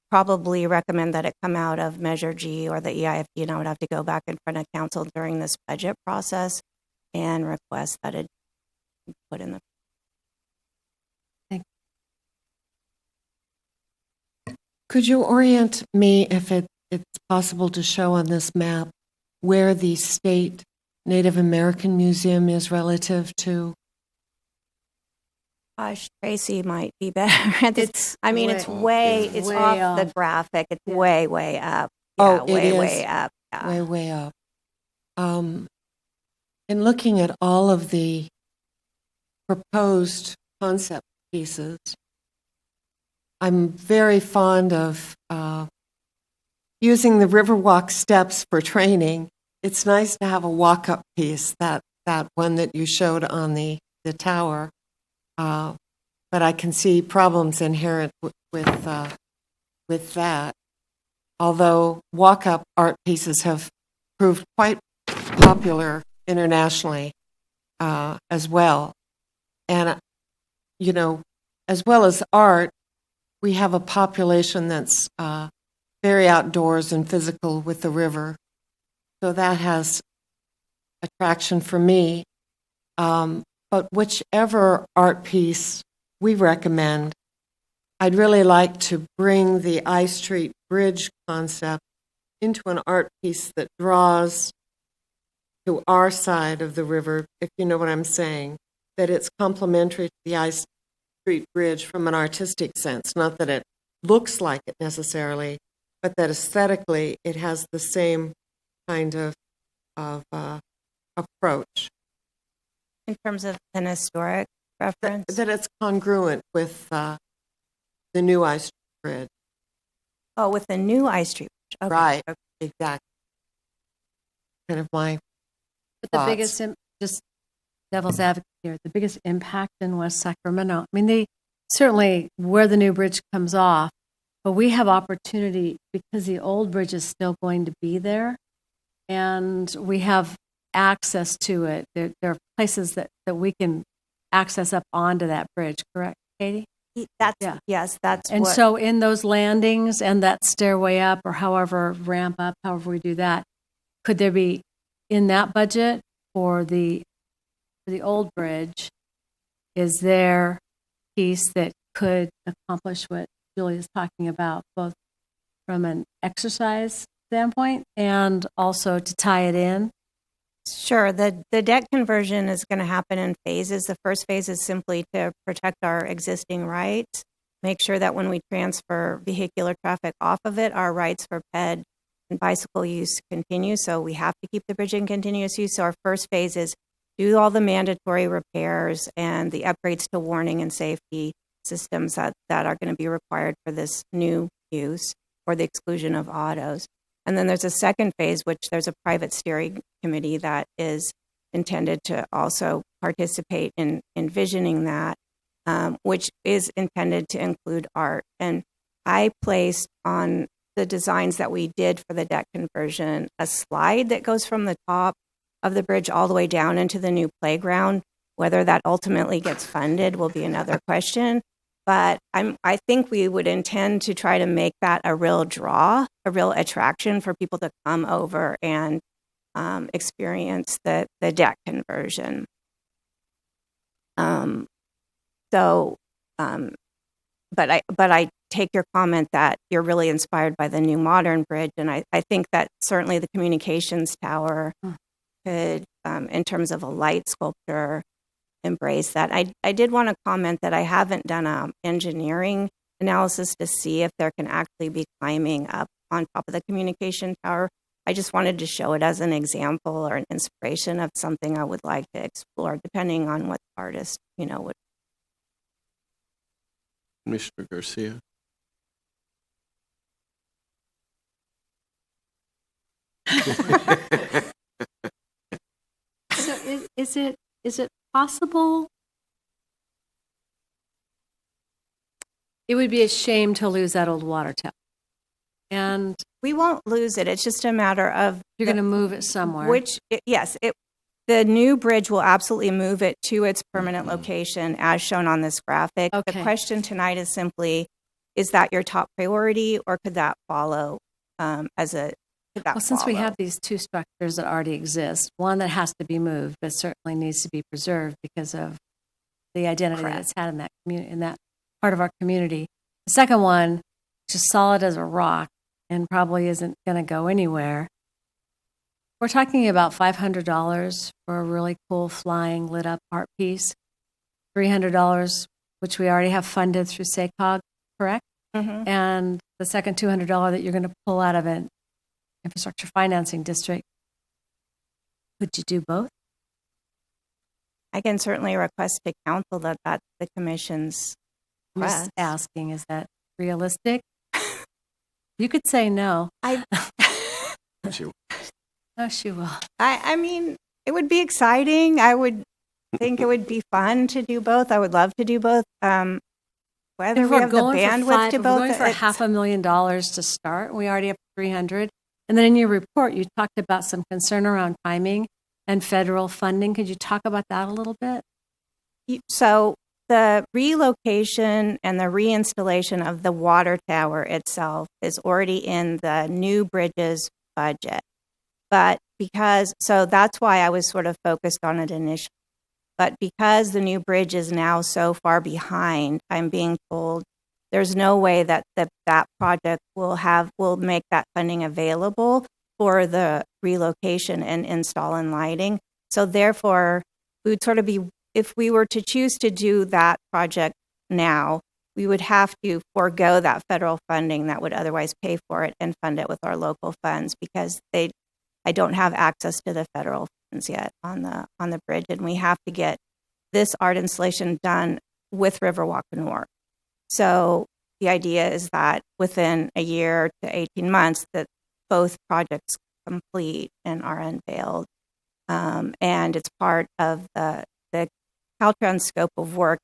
probably recommend that it come out of Measure G or the EIFD, and I would have to go back in front of council during this budget process and request that it be put in the. Thank you. Could you orient me, if it's possible to show on this map, where the State Native American Museum is relative to? Gosh, Tracy might be better at this. It's way off up. the graphic. It's way up. Yeah, it is way up. Yeah. Way up. In looking at all of the proposed concept pieces, I'm very fond of using the Riverwalk steps for training. It's nice to have a walk-up piece, that one that you showed on the tower. But I can see problems inherent with that. Although walk-up art pieces have proved quite popular internationally as well. And, as well as art, we have a population that's very outdoors and physical with the river. So that has attraction for me. But whichever art piece we recommend, I'd really like to bring the I Street Bridge concept into an art piece that draws to our side of the river, if you know what I'm saying, that it's complementary to the I Street Bridge from an artistic sense, not that it looks like it necessarily, but that aesthetically it has the same kind of approach. In terms of an historic reference? That it's congruent with the new I Street Bridge. Oh, with the new I Street Bridge. Okay. Right, exactly. Kind of my But the thoughts. biggest, just devil's advocate here, the biggest impact in West Sacramento, I mean, they certainly where the new bridge comes off, but we have opportunity because the old bridge is still going to be there, and we have access to it. There are places that we can access up onto that bridge, correct, Katie? Yes, that's and what. so in those landings and that stairway up, or however ramp up, however we do that, could there be in that budget for the old bridge? Is there a piece that could accomplish what Julie is talking about, both from an exercise standpoint and also to tie it in? Sure. The deck conversion is going to happen in phases. The first phase is simply to protect our existing rights, make sure that when we transfer vehicular traffic off of it, our rights for ped and bicycle use continue. So we have to keep the bridge in continuous use. So our first phase is do all the mandatory repairs and the upgrades to warning and safety systems that are going to be required for this new use or the exclusion of autos. And then there's a second phase, which there's a private steering committee that is intended to also participate in envisioning that, which is intended to include art. And I placed on the designs that we did for the deck conversion a slide that goes from the top of the bridge all the way down into the new playground. Whether that ultimately gets funded will be another question. But I think we would intend to try to make that a real draw, a real attraction for people to come over and experience the deck conversion. But I take your comment that you're really inspired by the new modern bridge, and I think that certainly the communications tower could, in terms of a light sculpture, embrace that. I did want to comment that I haven't done an engineering analysis to see if there can actually be climbing up on top of the communication tower. I just wanted to show it as an example or an inspiration of something I would like to explore, depending on what the artist, would. Commissioner Garcia. So is it possible? It would be a shame to lose that old water tower. And we won't lose it. It's just a matter of you're going to move it somewhere. The new bridge will absolutely move it to its permanent location as shown on this graphic. Okay. The question tonight is simply, is that your top priority, or could that follow Since we have these two structures that already exist, one that has to be moved, but certainly needs to be preserved because of the identity that it's had in that community, in that part of our community. The second one, just solid as a rock and probably isn't going to go anywhere. We're talking about $500 for a really cool flying lit up art piece, $300, which we already have funded through SACOG, correct? Mm-hmm. And the second $200 that you're going to pull out of an infrastructure financing district. Could you do both? I can certainly request to council that that's the commission's I'm request. just asking, is that realistic? You could say no. Oh, she will. I mean, it would be exciting. I would think it would be fun to do both. I would love to do both. Whether If we have the bandwidth to both, we're going for $500,000 to start. We already have 300. And then in your report, you talked about some concern around timing and federal funding. Could you talk about that a little bit? So the relocation and the reinstallation of the water tower itself is already in the new bridges budget. But so that's why I was sort of focused on it initially. But because the new bridge is now so far behind, I'm being told there's no way that that project will make that funding available for the relocation and install and lighting. So therefore, we would sort of be, if we were to choose to do that project now, we would have to forego that federal funding that would otherwise pay for it and fund it with our local funds, because I don't have access to the federal funds yet on the bridge, and we have to get this art installation done with Riverwalk North. So the idea is that within a year to 18 months that both projects complete and are unveiled. And it's part of the Caltrans scope of work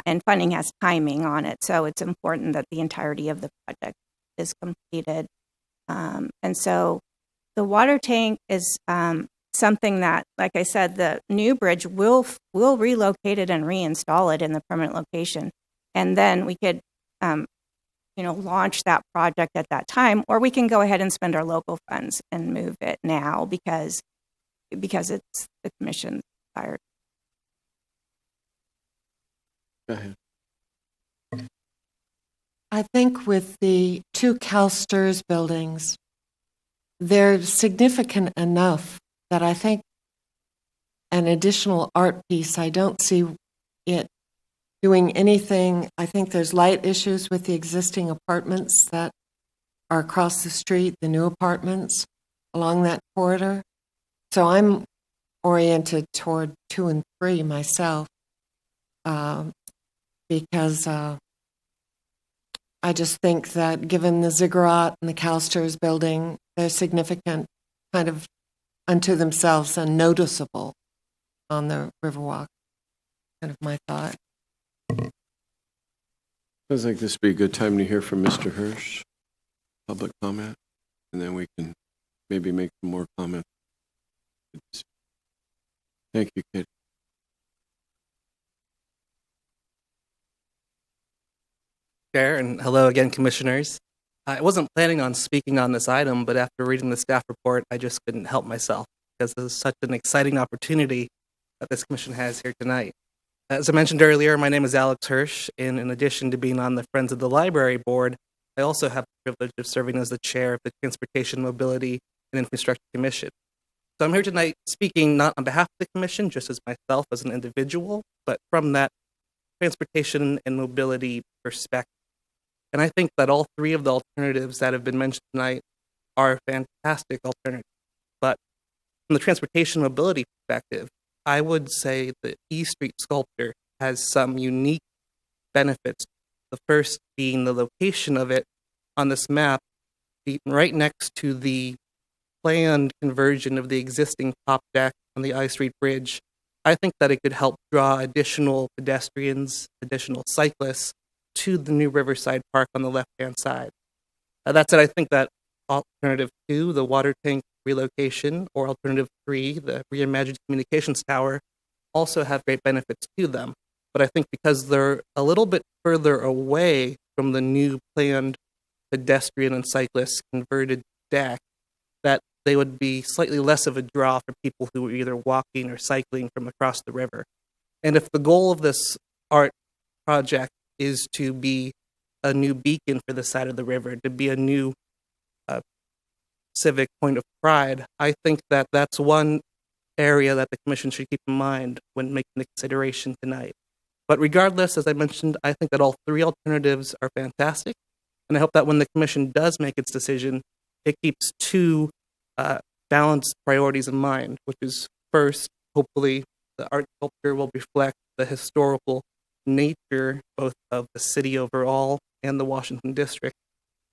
and funding has timing on it. So it's important that the entirety of the project is completed. And so the water tank is something that, like I said, the new bridge will relocate it and reinstall it in the permanent location. And then we could, launch that project at that time, or we can go ahead and spend our local funds and move it now because it's the commission's desire. Go ahead. I think with the two CalSTRS buildings, they're significant enough that I think an additional art piece, I don't see it doing anything. I think there's light issues with the existing apartments that are across the street, the new apartments along that corridor. So I'm oriented toward 2 and 3 myself, because I just think that given the ziggurat and the CalSTRS building, they're significant kind of unto themselves and noticeable on the Riverwalk. Kind of my thought. Sounds like this would be a good time to hear from Mr. Hirsch, public comment, and then we can maybe make some more comments. Thank you, Kate. Chair, and hello again, commissioners. I wasn't planning on speaking on this item, but after reading the staff report, I just couldn't help myself because this is such an exciting opportunity that this commission has here tonight. As I mentioned earlier, my name is Alex Hirsch, and in addition to being on the Friends of the Library Board, I also have the privilege of serving as the chair of the Transportation, Mobility, and Infrastructure Commission. So I'm here tonight speaking not on behalf of the commission, just as myself as an individual, but from that transportation and mobility perspective. And I think that all 3 of the alternatives that have been mentioned tonight are fantastic alternatives. But from the transportation mobility perspective, I would say the E Street sculpture has some unique benefits. The first being the location of it on this map, right next to the planned conversion of the existing top deck on the I Street Bridge. I think that it could help draw additional pedestrians, additional cyclists to the new Riverside Park on the left-hand side. That said, I think that alternative 2, the water tank relocation, or alternative 3, the reimagined communications tower, also have great benefits to them. But I think because they're a little bit further away from the new planned pedestrian and cyclist converted deck, that they would be slightly less of a draw for people who are either walking or cycling from across the river. And if the goal of this art project is to be a new beacon for the side of the river, to be a new civic point of pride, I think that that's one area that the commission should keep in mind when making the consideration tonight. But regardless, as I mentioned, I think that all 3 alternatives are fantastic, and I hope that when the commission does make its decision, it keeps 2 balanced priorities in mind, which is first, hopefully the art sculpture will reflect the historical nature both of the city overall and the Washington district,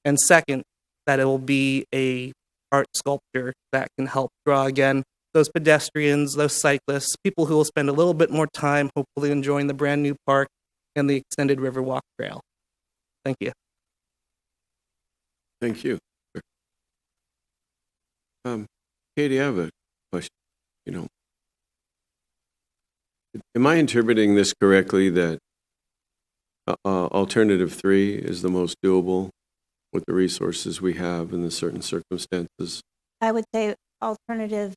and second, that it will be a art sculpture that can help draw again those pedestrians, those cyclists, people who will spend a little bit more time hopefully enjoying the brand new park and the extended Riverwalk Trail. Thank you. Thank you. Katie, I have a question. Am I interpreting this correctly that alternative 3 is the most doable with the resources we have in the certain circumstances? I would say alternative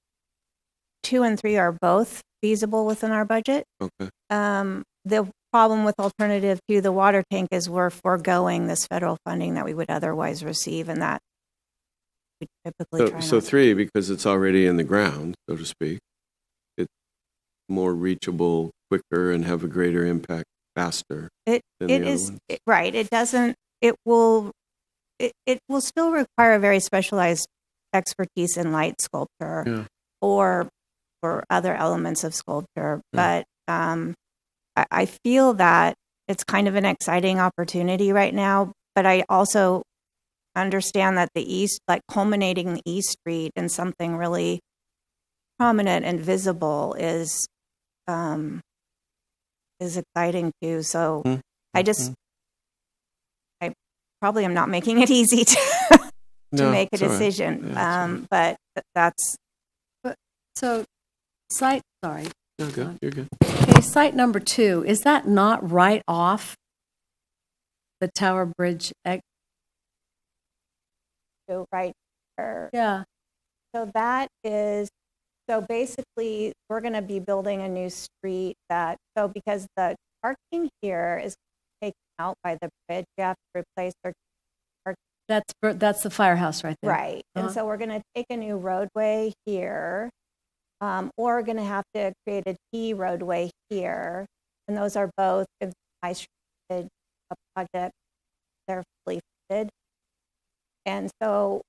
2 and 3 are both feasible within our budget. Okay. The problem with alternative 2, the water tank, is we're foregoing this federal funding that we would otherwise receive, and that we typically try So not. 3, because it's already in the ground, so to speak. It's more reachable, quicker, and have a greater impact faster It than the it other is ones. right. It doesn't. It will still require very specialized expertise in light sculpture Yeah. or other elements of sculpture. Yeah. But I feel that it's kind of an exciting opportunity right now. But I also understand that the East, like culminating the East Street in something really prominent and visible, is exciting too. So I just, I probably am not making it easy to No, make a it's all right. decision. Yeah, it's But that's So, sorry. No, good. You're good. Okay, site number 2, is that not right off the Tower Bridge? so right there. Yeah. So that is, so basically, we're going to be building a new street because the parking here is taken out by the bridge, you have to replace their parking. That's the firehouse right there. Right. And so we're going to take a new roadway here, or we're going to have to create a T roadway here. And those are both, if I did a project, they're fully funded. And so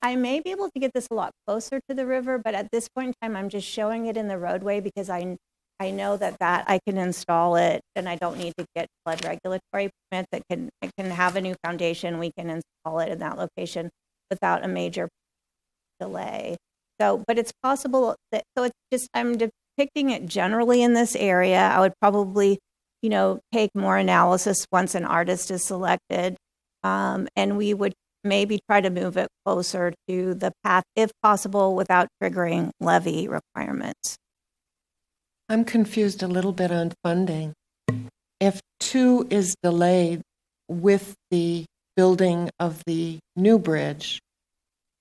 I may be able to get this a lot closer to the river, but at this point in time, I'm just showing it in the roadway because I know that I can install it and I don't need to get flood regulatory permit. I can have a new foundation. We can install it in that location without a major delay. So, but it's possible that, so it's just, I'm depicting it generally in this area. I would probably, take more analysis once an artist is selected. And we would maybe try to move it closer to the path if possible without triggering levy requirements. I'm confused a little bit on funding. If 2 is delayed with the building of the new bridge,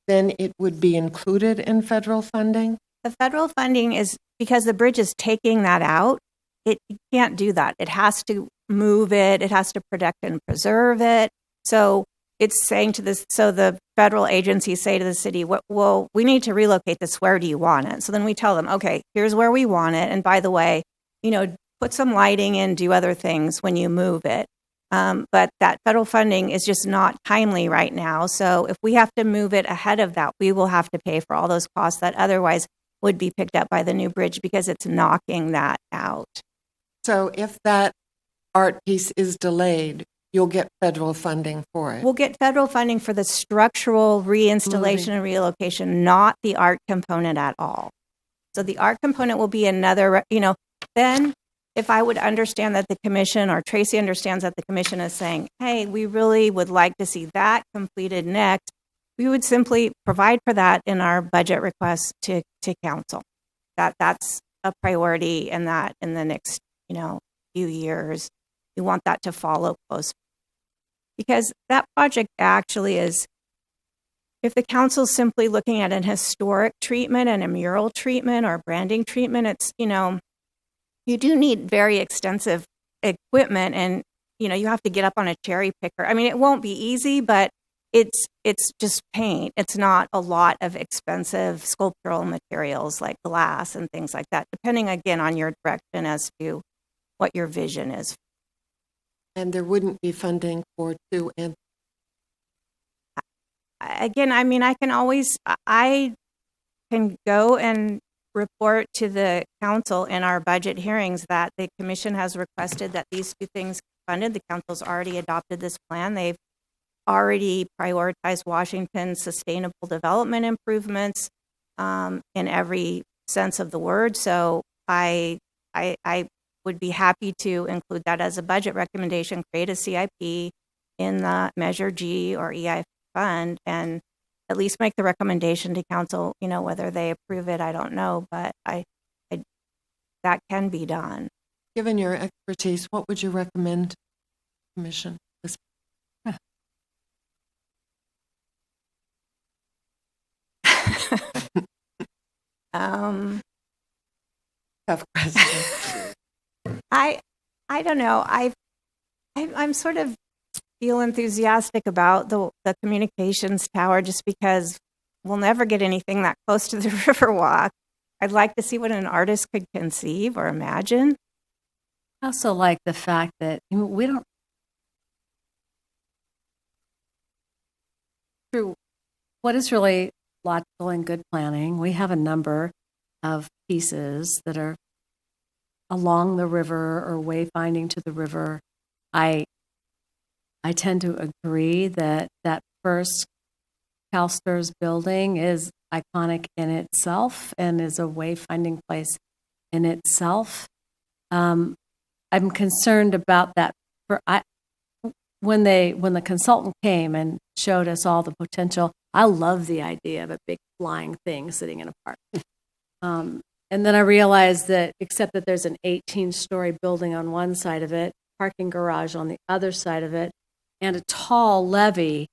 then it would be included in federal funding? The federal funding is, because the bridge is taking that out, it can't do that. It has to move it, it has to protect and preserve it. So it's saying to this, so the federal agencies say to the city, well, we need to relocate this. Where do you want it? So then we tell them, okay, here's where we want it. And by the way, put some lighting in, do other things when you move it. But that federal funding is just not timely right now. So if we have to move it ahead of that, we will have to pay for all those costs that otherwise would be picked up by the new bridge because it's knocking that out. So if that art piece is delayed, you'll get federal funding for it? We'll get federal funding for the structural reinstallation and relocation, not the art component at all. So the art component will be another, then if I would understand that the commission, or Tracy understands that the commission is saying, hey, we really would like to see that completed next, we would simply provide for that in our budget request to council. That's a priority, and that in the next, few years, we want that to follow close. Because that project actually is, if the council's simply looking at an historic treatment and a mural treatment or branding treatment, it's, you do need very extensive equipment, and, you have to get up on a cherry picker. I mean, it won't be easy, but it's just paint. It's not a lot of expensive sculptural materials like glass and things like that, depending, again, on your direction as to what your vision is. And there wouldn't be funding for 2 and again, I mean, I can go and report to the council in our budget hearings that the commission has requested that these 2 things funded. The council's already adopted this plan. They've already prioritized Washington's sustainable development improvements in every sense of the word. So I would be happy to include that as a budget recommendation, create a CIP in the Measure G or EI fund, and at least make the recommendation to council. Whether they approve it, I don't know, but that can be done. Given your expertise, what would you recommend, Commission? Tough question. I don't know. I'm sort of feel enthusiastic about the communications tower just because we'll never get anything that close to the Riverwalk. I'd like to see what an artist could conceive or imagine. I also like the fact that we don't, through what is really logical and good planning, we have a number of pieces that are along the river or wayfinding to the river. I tend to agree that that first CalSTRS building is iconic in itself and is a wayfinding place in itself. I'm concerned about that. When the consultant came and showed us all the potential, I love the idea of a big flying thing sitting in a park. And then I realized that, except that there's an 18-story building on one side of it, parking garage on the other side of it, and a tall levee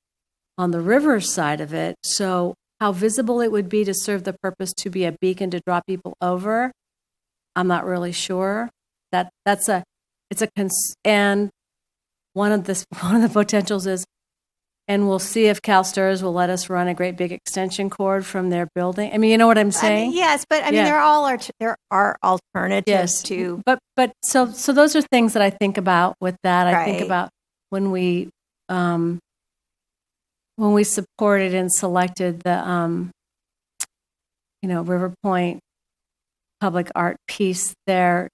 on the river side of it. So how visible it would be to serve the purpose to be a beacon to draw people over, I'm not really sure. And one of the potentials is, and we'll see if CalSTRS will let us run a great big extension cord from their building. I mean, you know what I'm saying? Yes, but I mean, there are alternatives to. But so those are things that I think about with that. I think about when we supported and selected the River Point public art piece there.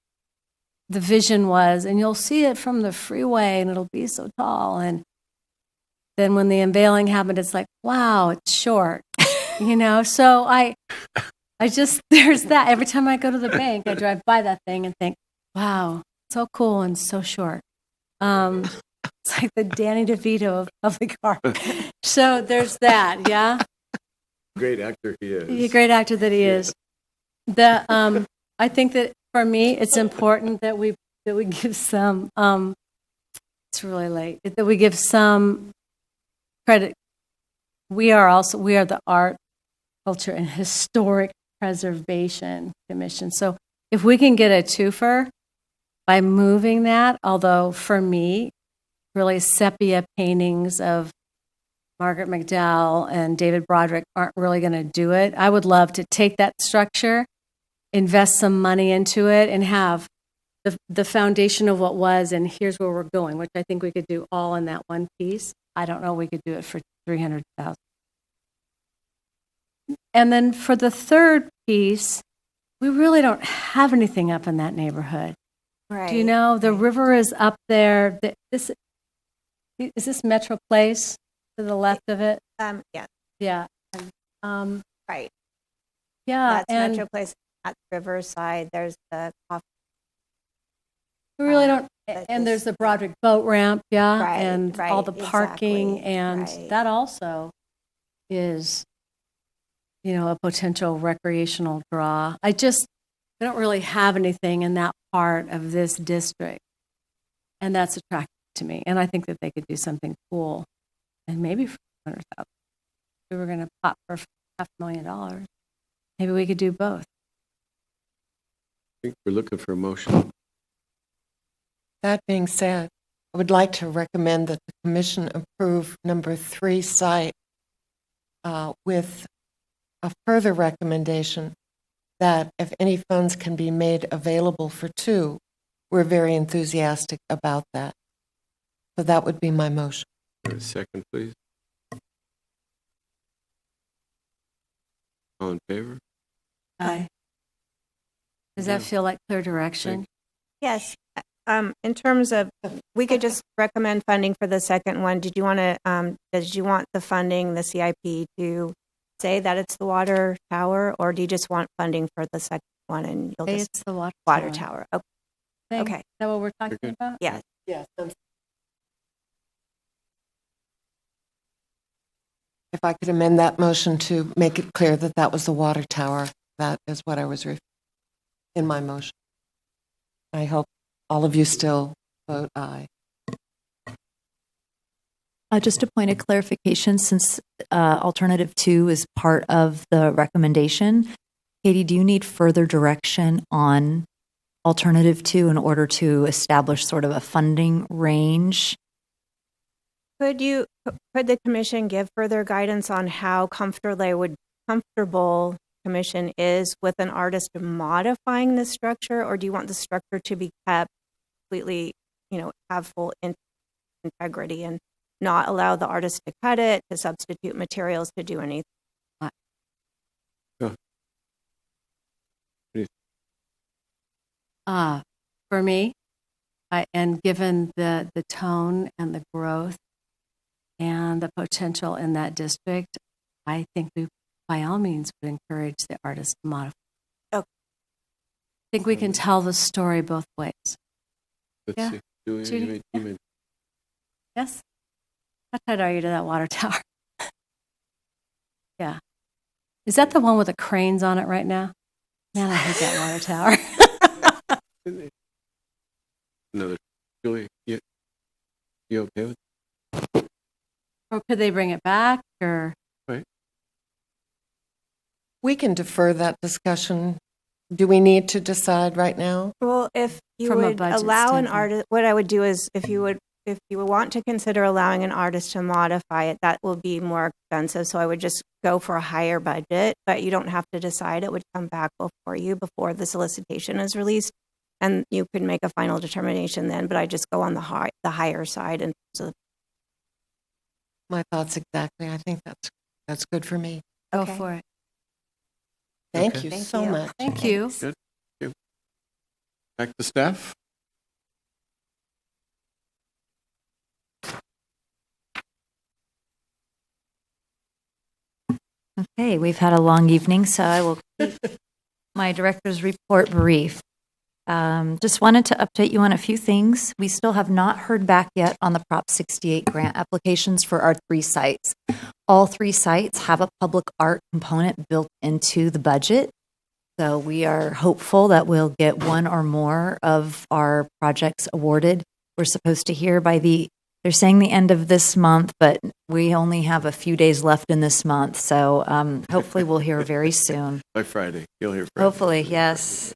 The vision was, and you'll see it from the freeway, and it'll be so tall. And then when the unveiling happened, it's like, wow, it's short, So I just, there's that. Every time I go to the bank, I drive by that thing and think, wow, so cool and so short. It's like the Danny DeVito of public art. So there's that, yeah. Great actor he is. He's a great actor that he is. I think that for me, it's important that we give some. It's really late. That we give some credit. We are the Art, Culture, and Historic Preservation Commission. So if we can get a twofer by moving that, although for me, really sepia paintings of Margaret McDowell and David Broderick aren't really going to do it. I would love to take that structure, invest some money into it, and have the foundation of what was, and here's where we're going, which I think we could do all in that one piece. I don't know, we could do it for $300,000. And then for the third piece, we really don't have anything up in that neighborhood. Right. Do you know, the river is up there. Is this Metro Place to the left of it? Yeah. Yeah. Right. Yeah. That's Metro Place at Riverside. There's the coffee. We really don't, and there's the Broderick boat ramp, yeah, Right, and all the parking, exactly, and right. that also is, a potential recreational draw. We don't really have anything in that part of this district, and that's attractive to me. And I think that they could do something cool, and maybe for $100,000. We were going to pop for $500,000. Maybe we could do both. I think we're looking for a motion. That being said, I would like to recommend that the commission approve number 3 site with a further recommendation that if any funds can be made available for 2, we're very enthusiastic about that. So that would be my motion. A second, please. All in favor? Aye. Does that feel like clear direction? Yes. In terms of, we could just recommend funding for the second one. Did you want the funding, the CIP, to say that it's the water tower, or do you just want funding for the second one and you'll just it's the water tower? Okay. Is that what we're talking Okay. about? Yes. Yes. If I could amend that motion to make it clear that that was the water tower, that is what I was in my motion. I hope all of you still vote aye. Just a point of clarification, since alternative 2 is part of the recommendation, Katie, do you need further direction on alternative 2 in order to establish sort of a funding range? Could the commission give further guidance on how comfortable commission is with an artist modifying the structure, or do you want the structure to be kept completely, have full integrity and not allow the artist to cut it, to substitute materials, to do anything? For me, and given the tone and the growth and the potential in that district, I think we, by all means, would encourage the artist to modify. Okay. I think we can tell the story both ways. Let's see. Judy? Yes? How tight are you to that water tower? Yeah. Is that the one with the cranes on it right now? Man, I hate that water tower. Another. Julie, you okay with? Or could they bring it back, or? Right. We can defer that discussion. Do we need to decide right now? Well, if you From a would budget allow an standpoint. artist, what I would do is if you would want to consider allowing an artist to modify it, that will be more expensive. So I would just go for a higher budget, but you don't have to decide. It would come back before you, before the solicitation is released, and you could make a final determination then. But I just go on the higher side. And so My thoughts exactly. I think that's good for me. Go Okay. for it. Thank Okay. you Thank so you. much. Thank you. Good. Thank you. Back to staff. Okay, we've had a long evening, so I will keep my director's report brief. Just wanted to update you on a few things. We still have not heard back yet on the Prop 68 grant applications for our 3 sites. All 3 sites have a public art component built into the budget. So we are hopeful that we'll get one or more of our projects awarded. We're supposed to hear they're saying the end of this month, but we only have a few days left in this month. So hopefully we'll hear very soon. By Friday, you'll hear Friday. Hopefully, yes.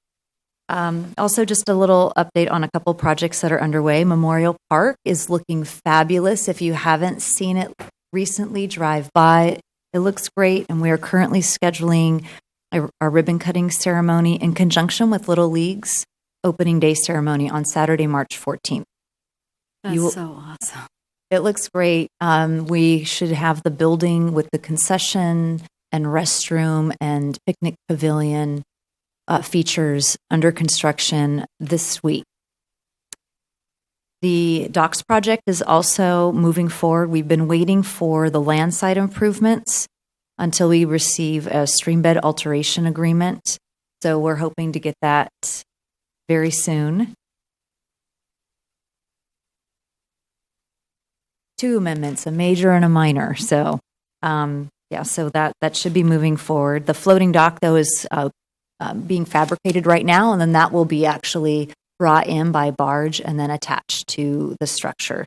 Also, just a little update on a couple projects that are underway. Memorial Park is looking fabulous. If you haven't seen it recently, drive by. It looks great, and we are currently scheduling our ribbon cutting ceremony in conjunction with Little League's opening day ceremony on Saturday, March 14th. That's so awesome. It looks great. We should have the building with the concession and restroom and picnic pavilion features under construction this week. The docks project is also moving forward. We've been waiting for the landside improvements until we receive a stream bed alteration agreement. So we're hoping to get that very soon. 2 amendments, a major and a minor. So, so that should be moving forward. The floating dock, though, is being fabricated right now, and then that will be actually brought in by barge and then attached to the structure.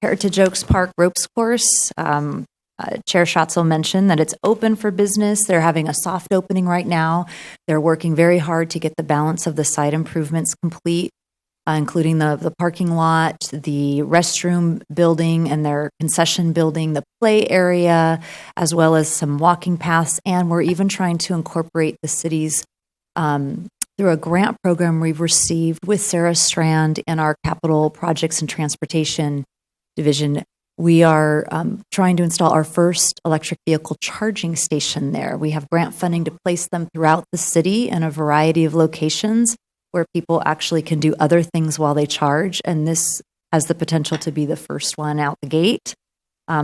Heritage Oaks Park Ropes Course, Chair Schatzel mentioned that it's open for business. They're having a soft opening right now. They're working very hard to get the balance of the site improvements complete, including the parking lot, the restroom building and their concession building, the play area, as well as some walking paths. And we're even trying to incorporate the city's, through a grant program we've received with Sarah Strand in our capital projects and transportation division. We are trying to install our first electric vehicle charging station there. We have grant funding to place them throughout the city in a variety of locations where people actually can do other things while they charge. And this has the potential to be the first one out the gate.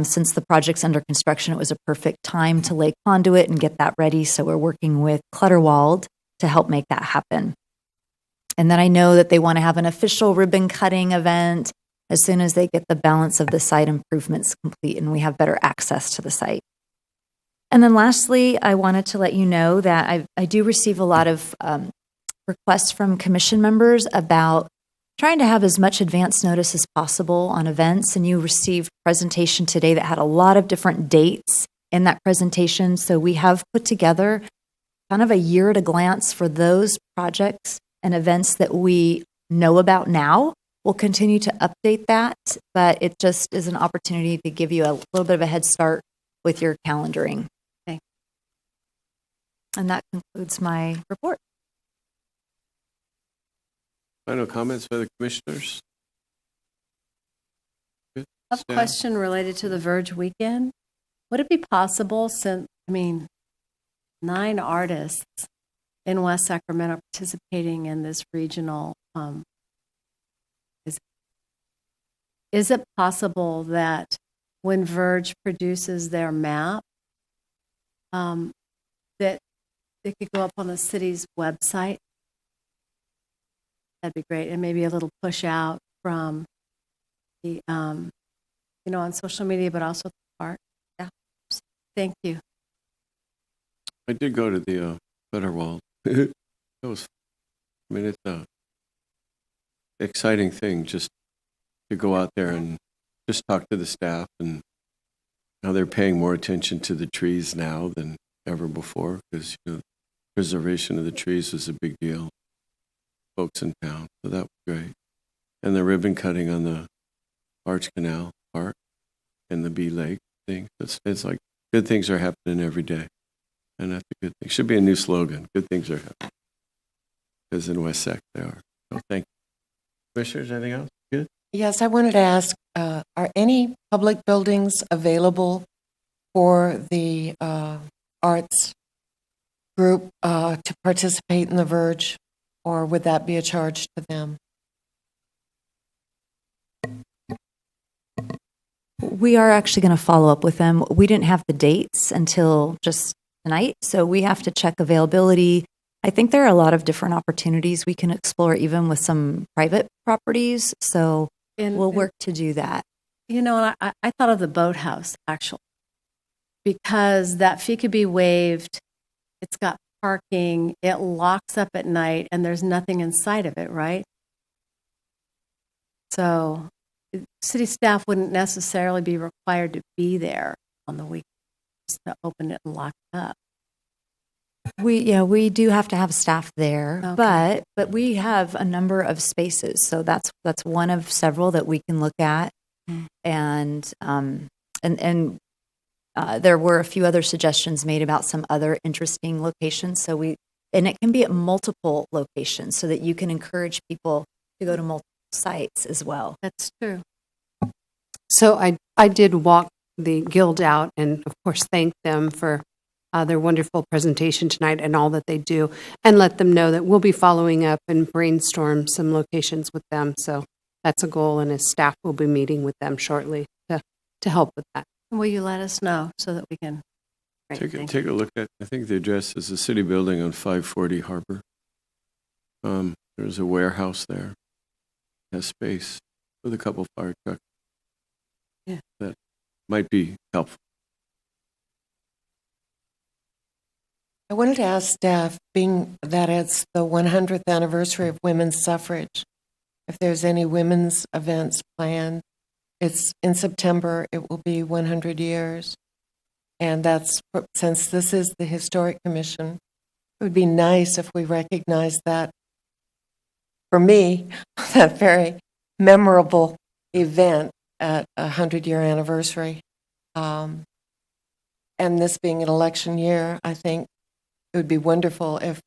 Since the project's under construction, it was a perfect time to lay conduit and get that ready. So we're working with Clutterwald to help make that happen. And then I know that they want to have an official ribbon cutting event as soon as they get the balance of the site improvements complete and we have better access to the site. And then lastly, I wanted to let you know that I do receive a lot of requests from commission members about trying to have as much advance notice as possible on events, and you received a presentation today that had a lot of different dates in that presentation. So we have put together kind of a year at a glance for those projects and events that we know about now. We'll continue to update that, but it just is an opportunity to give you a little bit of a head start with your calendaring. Okay. And that concludes my report. Final comments by the commissioners? Good. I have a question related to the Verge weekend. Would it be possible, since, 9 artists in West Sacramento participating in this regional, is it possible that when Verge produces their map, that it could go up on the city's website? That'd be great. And maybe a little push out from the, on social media, but also the park. Yeah. Thank you. I did go to the Federwald. That was, it's a exciting thing just to go out there and just talk to the staff and how they're paying more attention to the trees now than ever before, because preservation of the trees is a big deal, folks in town. So that was great. And the ribbon cutting on the Arch Canal Park and the Bee Lake thing. It's like good things are happening every day. And that's a good thing. Should be a new slogan. Good things are happening. Because in West Sac they are. So thank you. Commissioners, anything else? Good? Yes, I wanted to ask, are any public buildings available for the arts group to participate in the Verge, or would that be a charge to them? We are actually going to follow up with them. We didn't have the dates until just tonight, so we have to check availability. I think there are a lot of different opportunities we can explore, even with some private properties, so we'll work to do that. I thought of the boathouse, actually, because that fee could be waived. It's got parking, it locks up at night, and there's nothing inside of it, right? So city staff wouldn't necessarily be required to be there on the weekends to open it and lock it up. We do have to have staff there, Okay. but we have a number of spaces, so that's one of several that we can look at, and there were a few other suggestions made about some other interesting locations. So and it can be at multiple locations, so that you can encourage people to go to multiple sites as well. That's true. So I did walk the guild out and, of course, thank them for their wonderful presentation tonight and all that they do, and let them know that we'll be following up and brainstorm some locations with them. So that's a goal, and as staff will be meeting with them shortly to help with that. Will you let us know so that we can Take a look at, I think the address is a city building on 540 Harbor. There's a warehouse there. It has space with a couple fire trucks. Yeah. That might be helpful. I wanted to ask staff, being that it's the 100th anniversary of women's suffrage, if there's any women's events planned. It's in September, it will be 100 years. And since this is the Historic Commission, it would be nice if we recognized that, for me, that very memorable event at a 100-year anniversary. And this being an election year, I think it would be wonderful if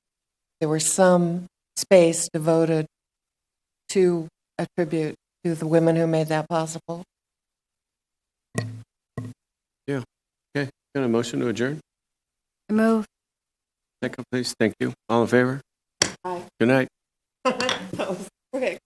there were some space devoted to a tribute to the women who made that possible. Yeah. Okay. Got a motion to adjourn? I move. Second, please. Thank you. All in favor? Aye. Good night. That was quick.